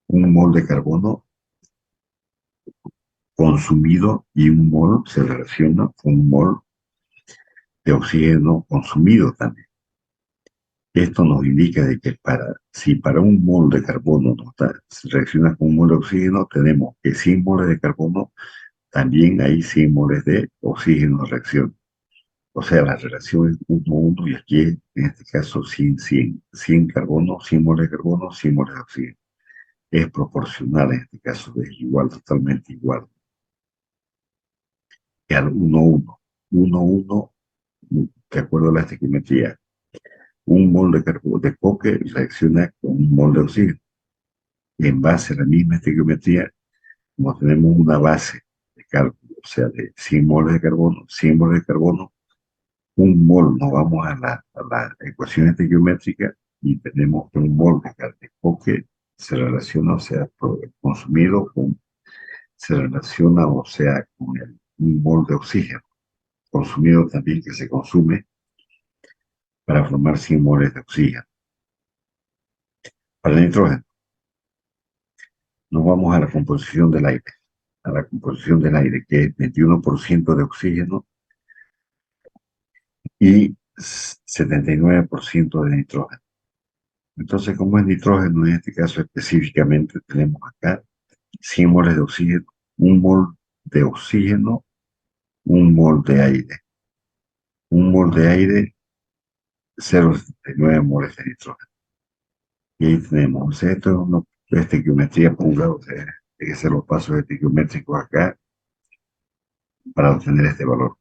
un mol de carbono consumido y un mol se relaciona con un mol de oxígeno consumido también. Esto nos indica de que si para un mol de carbono se reacciona con un mol de oxígeno, tenemos que 100 moles de carbono, también hay 100 moles de oxígeno reacción. O sea, la relación es 1-1 y aquí, en este caso, 100-100. 100 carbono, 100 moles de carbono, 100 moles de oxígeno. Es proporcional en este caso, es igual, totalmente igual. Y al 1-1. 1-1, de acuerdo a la estequiometría. Un mol de coque reacciona con un mol de oxígeno. En base a la misma estequiometría, como tenemos una base de cálculo, o sea, de 100 moles de carbono, 100 moles de carbono, un mol, nos vamos a la ecuación estequiométrica y tenemos que un mol de coque se relaciona, o sea, consumido se relaciona, o sea, con un mol de oxígeno, consumido también que se consume para formar 100 moles de oxígeno. Para el nitrógeno, nos vamos a la composición del aire, que es 21% de oxígeno y 79% de nitrógeno. Entonces, como es nitrógeno, en este caso específicamente, tenemos acá 100 moles de oxígeno, un mol de oxígeno, un mol de aire. Un mol de aire, 0,79 moles de nitrógeno. Y ahí tenemos, o sea, esto es una estequiometría pura, o sea, hay que hacer los pasos estequiométricos acá para obtener este valor.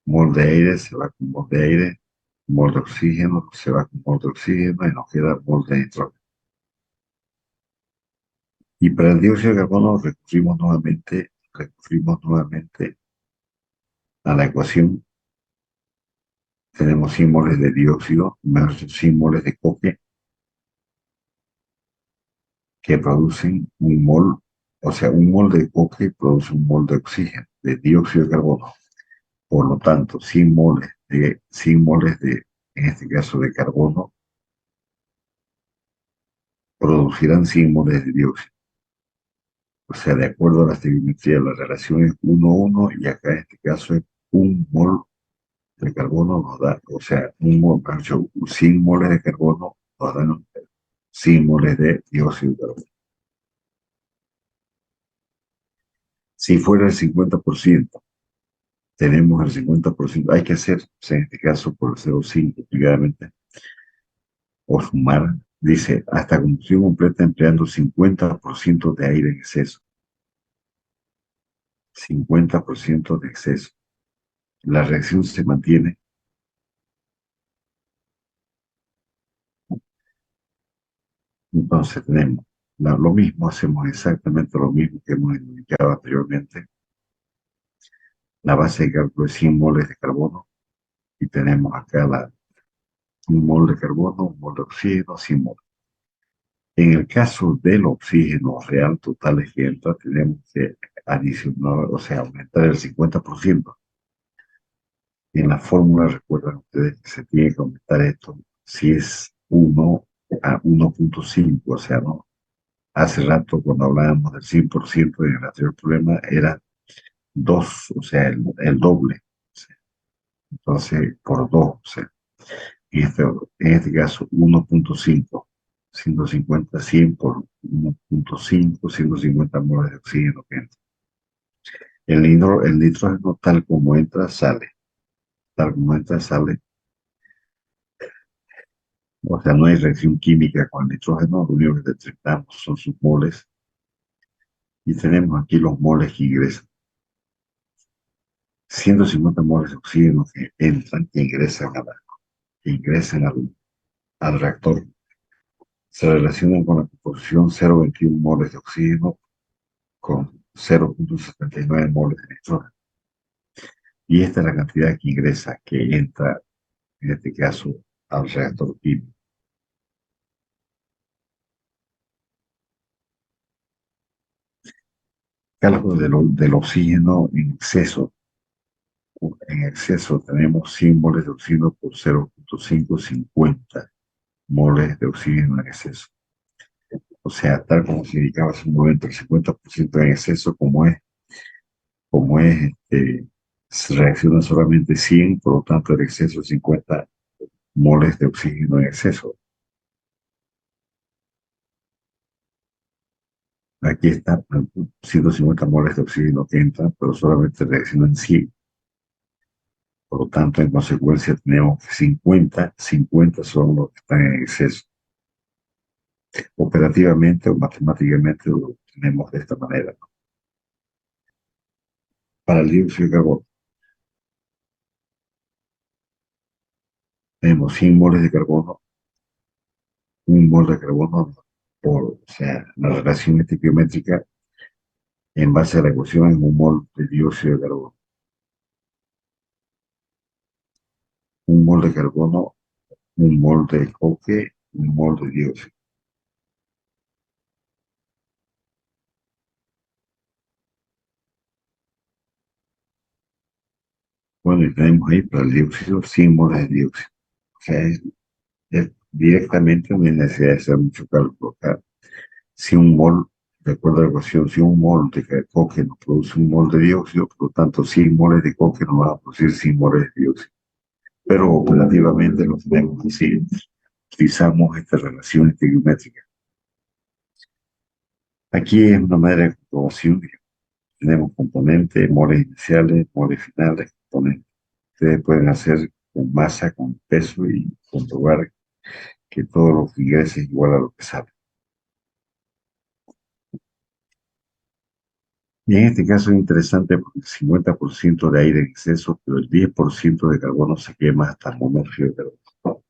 Mol de aire se va con mol de aire, mol de oxígeno se va con mol de oxígeno y nos queda mol de nitrógeno. Y para el dióxido de carbono recurrimos nuevamente a la ecuación. Tenemos 100 moles de dióxido más 100 moles de coque que producen un mol, o sea, un mol de coque produce un mol de oxígeno, de dióxido de carbono. Por lo tanto, 100 moles de, en este caso de carbono, producirán 100 moles de dióxido. O sea, de acuerdo a la estequiometría, la relación es 1-1 y acá en este caso es un mol de carbono nos da, o sea, 100 moles de carbono nos dan 100 moles de dióxido de carbono. Si fuera el 50%, tenemos el 50%, hay que hacer, o sea, en este caso por el 0,5 obligadamente, o sumar, dice, hasta combustión completa empleando 50% de aire en exceso. 50% de exceso. La reacción se mantiene. Entonces tenemos lo mismo, hacemos exactamente lo mismo que hemos indicado anteriormente. La base de cálculo es 100 moles de carbono y tenemos acá un mol de carbono, un mol de oxígeno, 100 moles. En el caso del oxígeno real total que entra, tenemos que adicionar, o sea, aumentar el 50%. En la fórmula recuerdan ustedes que se tiene que aumentar esto si es 1 a 1,5, o sea, ¿no? Hace rato, cuando hablábamos del 100% en el anterior problema, era 2, o sea, el doble. Entonces, por 2, o sea, en este caso, 1.5, 150, 100 por 1.5, 150 moles de oxígeno que entra. El nitrógeno, tal como entra, sale. Tal como entra, sale. O sea, no hay reacción química con el nitrógeno, lo único que detectamos son sus moles. Y tenemos aquí los moles que ingresan. 150 moles de oxígeno que entran, que ingresan al reactor, se relacionan con la composición 0,21 moles de oxígeno con 0,79 moles de nitrógeno. Y esta es la cantidad que ingresa, que entra, en este caso, al reactor químico. Cálculo del oxígeno en exceso. En exceso tenemos 100 moles de oxígeno por 0,550 moles de oxígeno en exceso. O sea, tal como se indicaba hace un momento, el 50% en exceso, se reacciona solamente 100, por lo tanto el exceso es 50 moles de oxígeno en exceso. Aquí está 150 moles de oxígeno que entran, pero solamente reaccionan 100. Por lo tanto, en consecuencia, tenemos que 50 son los que están en exceso. Operativamente o matemáticamente lo tenemos de esta manera, ¿no? Para el dióxido de carbono, tenemos 100 moles de carbono, un mol de carbono o sea, la relación estequiométrica en base a la ecuación es un mol de dióxido de carbono. Un mol de carbono, un mol de coque, un mol de dióxido. Bueno, y tenemos ahí para el dióxido 100 moles de dióxido. O sea, es directamente no hay necesidad de hacer mucho cálculo acá. Si un mol, de acuerdo a la ecuación, si un mol de coque nos produce un mol de dióxido, por lo tanto 100 moles de coque nos van a producir 100 moles de dióxido. Pero operativamente lo tenemos así. Utilizamos esta relación estequiométrica. Aquí es una manera de comprobación. Tenemos componentes, moles iniciales, moles finales, componentes. Ustedes pueden hacer con masa, con peso y comprobar que todo lo que ingresa es igual a lo que sale. Y en este caso es interesante porque el 50% de aire en exceso, pero el 10% de carbono se quema hasta monóxido de carbono.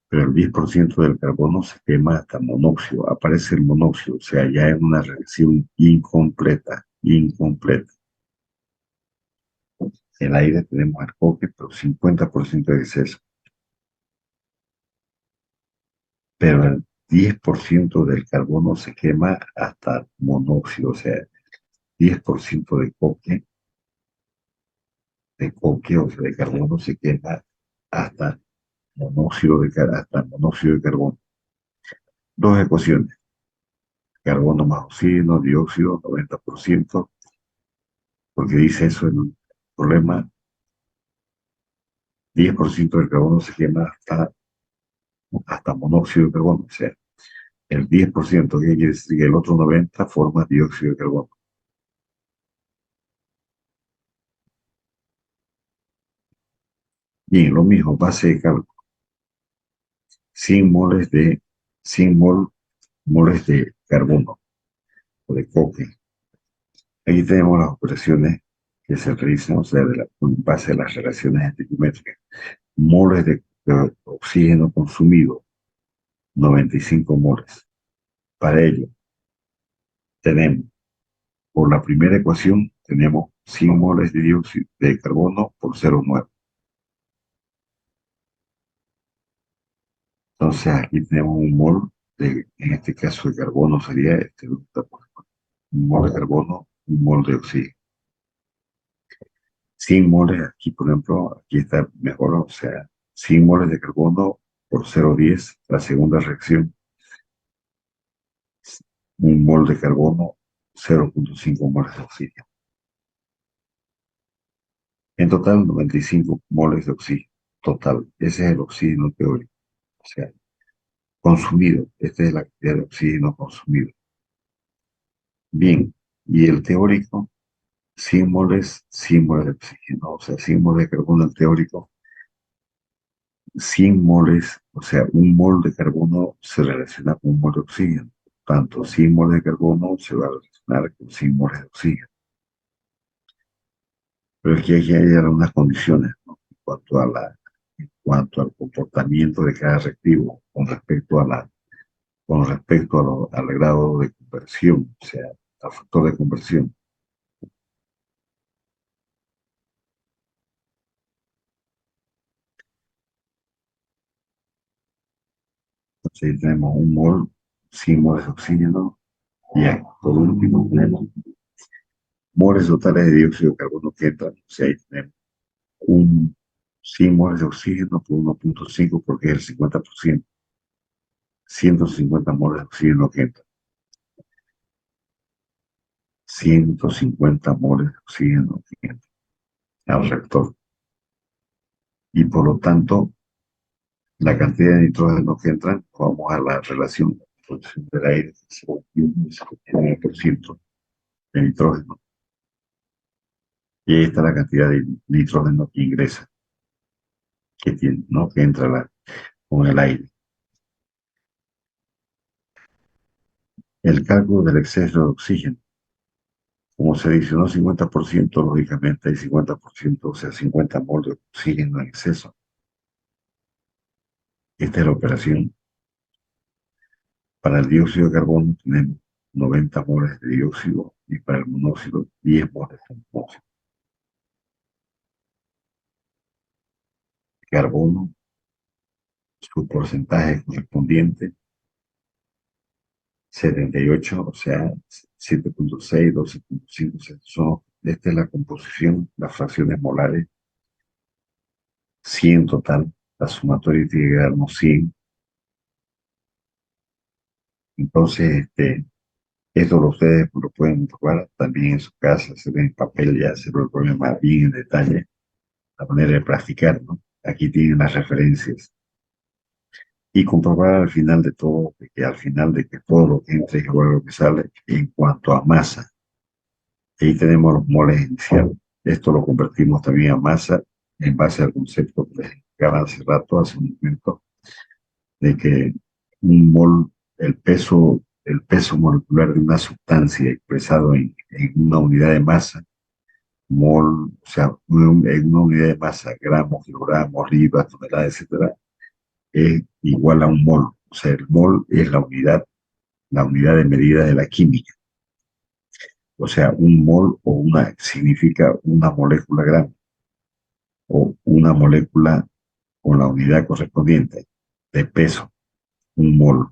Pero el 10% del carbono se quema hasta monóxido. Aparece el monóxido, o sea, ya es una reacción incompleta, incompleta. El aire tenemos el coque, pero 50% de exceso. Pero el 10% del carbono se quema hasta monóxido, o sea, 10% o sea, de carbono se quema hasta hasta monóxido de carbono. Dos ecuaciones, carbono más oxígeno, dióxido, 90%, porque dice eso en el problema, 10% del carbono se quema hasta monóxido de carbono, o sea, el 10%, que quiere decir que el otro 90% forma dióxido de carbono. Bien, lo mismo, base de cálculo, 100 moles de 100 moles de carbono o de coque. Aquí tenemos las operaciones que se realizan, o sea, en base a las relaciones estequiométricas. Moles de oxígeno consumido, 95 moles. Para ello, tenemos, por la primera ecuación, tenemos 100 moles de dióxido de carbono por 0,9. Entonces, aquí tenemos un mol en este caso, de carbono sería un mol de carbono, un mol de oxígeno. 100 moles, aquí por ejemplo, aquí está mejor, o sea, 100 moles de carbono por 0,10, la segunda reacción, un mol de carbono, 0,5 moles de oxígeno. En total, 95 moles de oxígeno. Total, ese es el oxígeno teórico. O sea, consumido. Esta es la cantidad de oxígeno consumido. Bien, y el teórico, 100 moles de oxígeno. O sea, 100 moles de carbono el teórico, 100 moles, o sea, un mol de carbono se relaciona con un mol de oxígeno. Tanto 100 moles de carbono se va a relacionar con 100 moles de oxígeno. Pero es que hay algunas condiciones, ¿no? En cuanto al comportamiento de cada reactivo con respecto al grado de conversión, o sea, al factor de conversión. Entonces ahí tenemos un mol, 100 moles de oxígeno, y ya, por último tenemos moles totales de dióxido de carbono que entran, o sea, ahí tenemos un 100 moles de oxígeno por 1,5 porque es el 50%, 150 moles de oxígeno que entran, 150 moles de oxígeno que entran al reactor. Y por lo tanto, la cantidad de nitrógeno que entran, vamos a la relación de producción del aire, 0,1% de nitrógeno. Y ahí está la cantidad de nitrógeno que ingresa, que tiene, ¿no? Que entra con el aire. El cálculo del exceso de oxígeno. Como se adicionó 50%, lógicamente hay 50%, o sea, 50 moles de oxígeno en exceso. Esta es la operación. Para el dióxido de carbono tenemos 90 moles de dióxido y para el monóxido 10 moles de monóxido. Carbono, su porcentaje correspondiente, 78, o sea, 7,6, 12,5. Esta es la composición, las fracciones molares, 100 total, la sumatoria tiene que darnos 100. Entonces, esto ustedes lo pueden probar también en su casa, hacer en papel, ya hacerlo el problema bien en detalle, la manera de practicar, ¿no? Aquí tienen las referencias. Y comprobar al final de todo, de que al final de que todo lo que entra es igual a lo que sale en cuanto a masa. Ahí tenemos los moles iniciales. Esto lo convertimos también a masa en base al concepto que les explicaba hace un momento, de que un mol, el peso molecular de una sustancia expresado en una unidad de masa, mol, o sea, en una unidad de masa, gramos, kilogramos, libras, toneladas, etcétera, es igual a un mol. O sea, el mol es la unidad de medida de la química. O sea, un mol significa una molécula grande o una molécula con la unidad correspondiente de peso, un mol.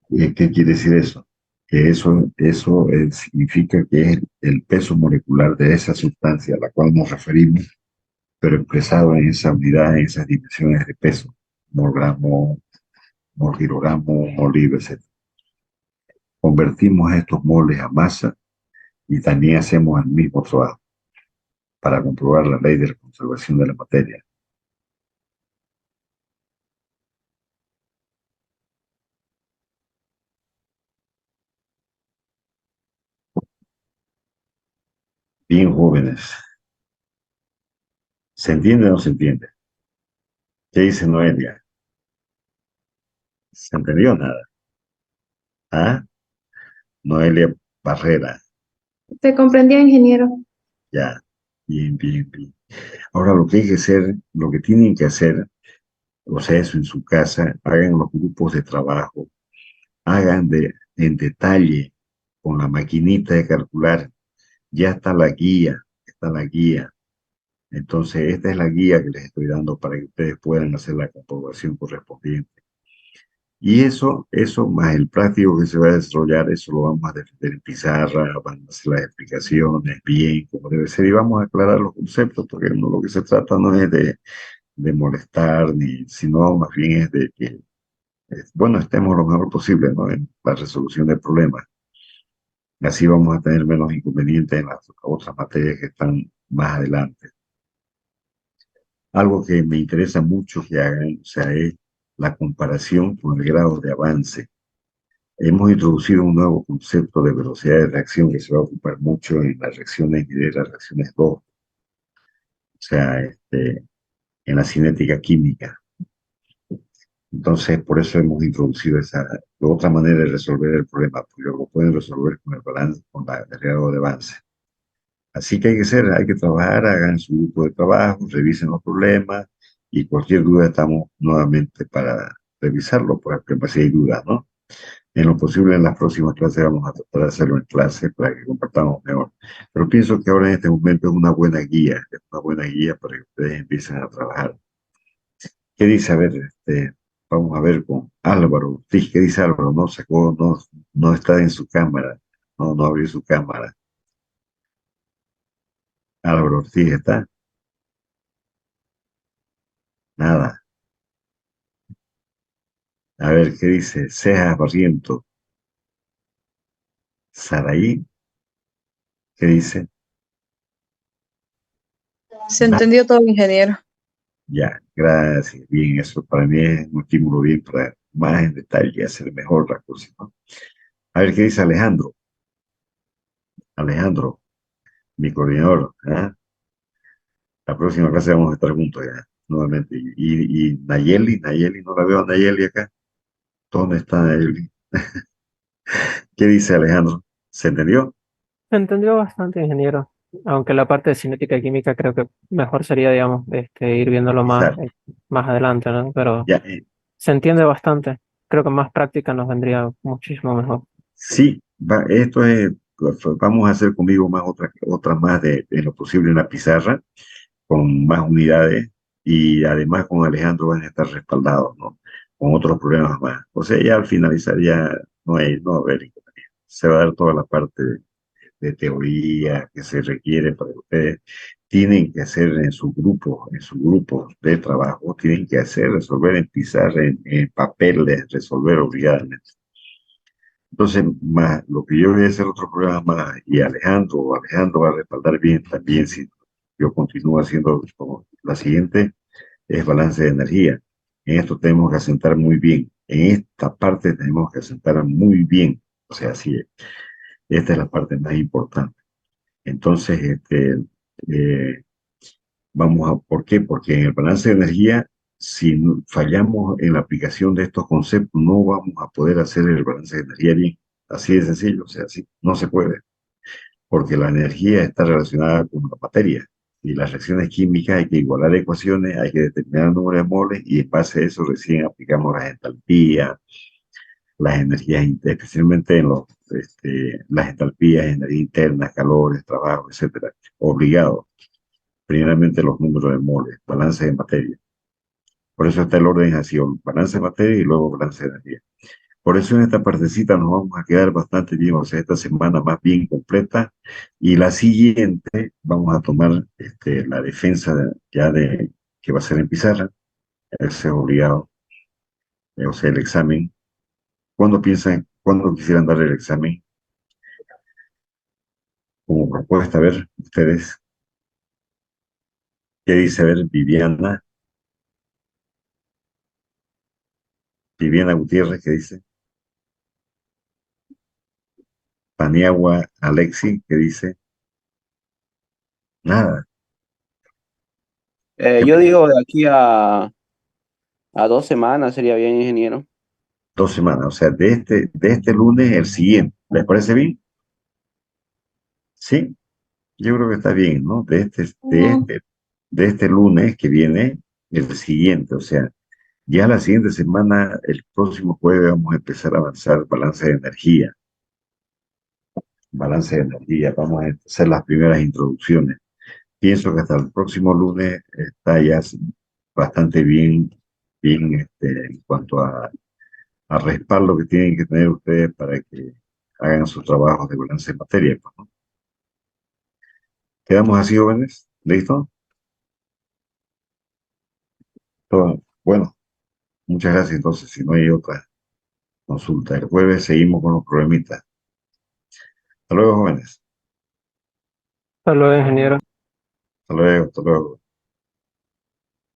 ¿Qué quiere decir eso? Que eso significa que es el peso molecular de esa sustancia a la cual nos referimos, pero expresado en esa unidad, en esas dimensiones de peso, mol gramo, mol kilogramo, mol libra, etc. Convertimos estos moles a masa y también hacemos el mismo trabajo para comprobar la ley de la conservación de la materia. Bien jóvenes, ¿se entiende o no se entiende? ¿Qué dice Noelia? ¿Se entendió nada? ¿Ah? Noelia Barrera, Se comprendía, ingeniero. ya, bien, bien, bien. Ahora lo que hay que hacer, lo que tienen que hacer, o sea, eso en su casa, hagan los grupos de trabajo, hagan en detalle con la maquinita de calcular, ya está la guía. Entonces, esta es la guía que les estoy dando para que ustedes puedan hacer la comprobación correspondiente. Y eso más el práctico que se va a desarrollar, eso lo vamos a defender en pizarra, vamos a hacer las explicaciones bien, como debe ser, y vamos a aclarar los conceptos, porque no, lo que se trata no es de molestar, sino más bien es de que bueno, estemos lo mejor posible, ¿no? En la resolución del problema. Así vamos a tener menos inconvenientes en las otras materias que están más adelante. Algo que me interesa mucho que hagan, o sea, es la comparación con el grado de avance. Hemos introducido un nuevo concepto de velocidad de reacción que se va a ocupar mucho en las reacciones y de las reacciones 2, o sea, en la cinética química. Entonces, por eso hemos introducido esa otra manera de resolver el problema, porque lo pueden resolver con el balance, con el grado de avance. Así que hay que trabajar, hagan su grupo de trabajo, revisen los problemas y cualquier duda estamos nuevamente para revisarlo, porque si hay dudas, ¿no? En lo posible, en las próximas clases vamos a tratar de hacerlo en clase para que compartamos mejor. Pero pienso que ahora en este momento es una buena guía para que ustedes empiecen a trabajar. ¿Qué dice? A ver, vamos a ver con Álvaro Ortiz. ¿Qué dice Álvaro? No sacó, no está en su cámara, no abrió su cámara. Álvaro Ortiz está, nada. A ver, ¿qué dice? Cejas Barriento, Saraí, ¿qué dice? Se entendió todo, ingeniero. Ya, gracias. Bien, eso para mí es un estímulo bien para más en detalle y hacer mejor la cosa, ¿no? A ver, ¿qué dice Alejandro? Alejandro, mi coordinador, ¿ah? La próxima clase vamos a estar juntos ya, nuevamente. Y Nayeli, no la veo a Nayeli acá. ¿Dónde está Nayeli? ¿Qué dice Alejandro? ¿Se entendió? Se entendió bastante, ingeniero. Aunque la parte de cinética y química creo que mejor sería, digamos, ir viéndolo más, Exacto. más adelante, ¿no? Pero Ya, se entiende bastante. Creo que más práctica nos vendría muchísimo mejor. sí, esto es, vamos a hacer conmigo más otra más de lo posible en la pizarra, con más unidades y además con Alejandro van a estar respaldados, ¿no? Con otros problemas más. O sea, ya al finalizar ya no va a haber inconveniente. Se va a dar toda la parte de teoría que se requiere para que ustedes tienen que hacer en su grupo de trabajo, tienen que hacer, resolver en pizarra, en papeles, resolver obligadamente. Entonces, más lo que yo voy a hacer otro programa más, y Alejandro va a respaldar bien también si yo continúo haciendo como la siguiente, es balance de energía. En esto tenemos que asentar muy bien. En esta parte tenemos que asentar muy bien. O sea, sí, esta es la parte más importante. Entonces, eh, ¿por qué? Porque en el balance de energía, si fallamos en la aplicación de estos conceptos, no vamos a poder hacer el balance de energía bien. Así de sencillo, o sea, así no se puede, porque la energía está relacionada con la materia. Y las reacciones químicas hay que igualar ecuaciones, hay que determinar el número de moles y en base a eso recién aplicamos las entalpías, las energías, especialmente en las entalpías, energía interna, calores, trabajo, etcétera. Obligado. Primeramente los números de moles, balance de materia. Por eso está el orden así, balance de materia y luego balance de energía. Por eso en esta partecita nos vamos a quedar bastante bien, o sea, esta semana más bien completa. Y la siguiente vamos a tomar la defensa ya de que va a ser en pizarra, ese es obligado, o sea, el examen. ¿Cuándo quisieran dar el examen? Como propuesta, a ver, ustedes, ¿qué dice? A ver, Viviana Gutiérrez, ¿qué dice? Paniagua Alexi, ¿qué dice? Nada. ¿Qué Yo digo de aquí a 2 semanas sería bien, ingeniero. 2 semanas, o sea, de este lunes el siguiente. ¿Les parece bien? Sí, yo creo que está bien, ¿no? De este lunes que viene, el siguiente, o sea, ya la siguiente semana, el próximo jueves, vamos a empezar a avanzar balance de energía, vamos a hacer las primeras introducciones. Pienso que hasta el próximo lunes está ya bastante bien en cuanto a respaldo que tienen que tener ustedes para que hagan sus trabajos de balance de materia, pues, ¿no? ¿Quedamos así, jóvenes? ¿Listo? Todo. Bueno, Muchas gracias. Entonces, si no hay otra consulta, el jueves seguimos con los problemitas. Hasta luego, jóvenes. Hasta luego, ingeniero. Hasta luego, hasta luego.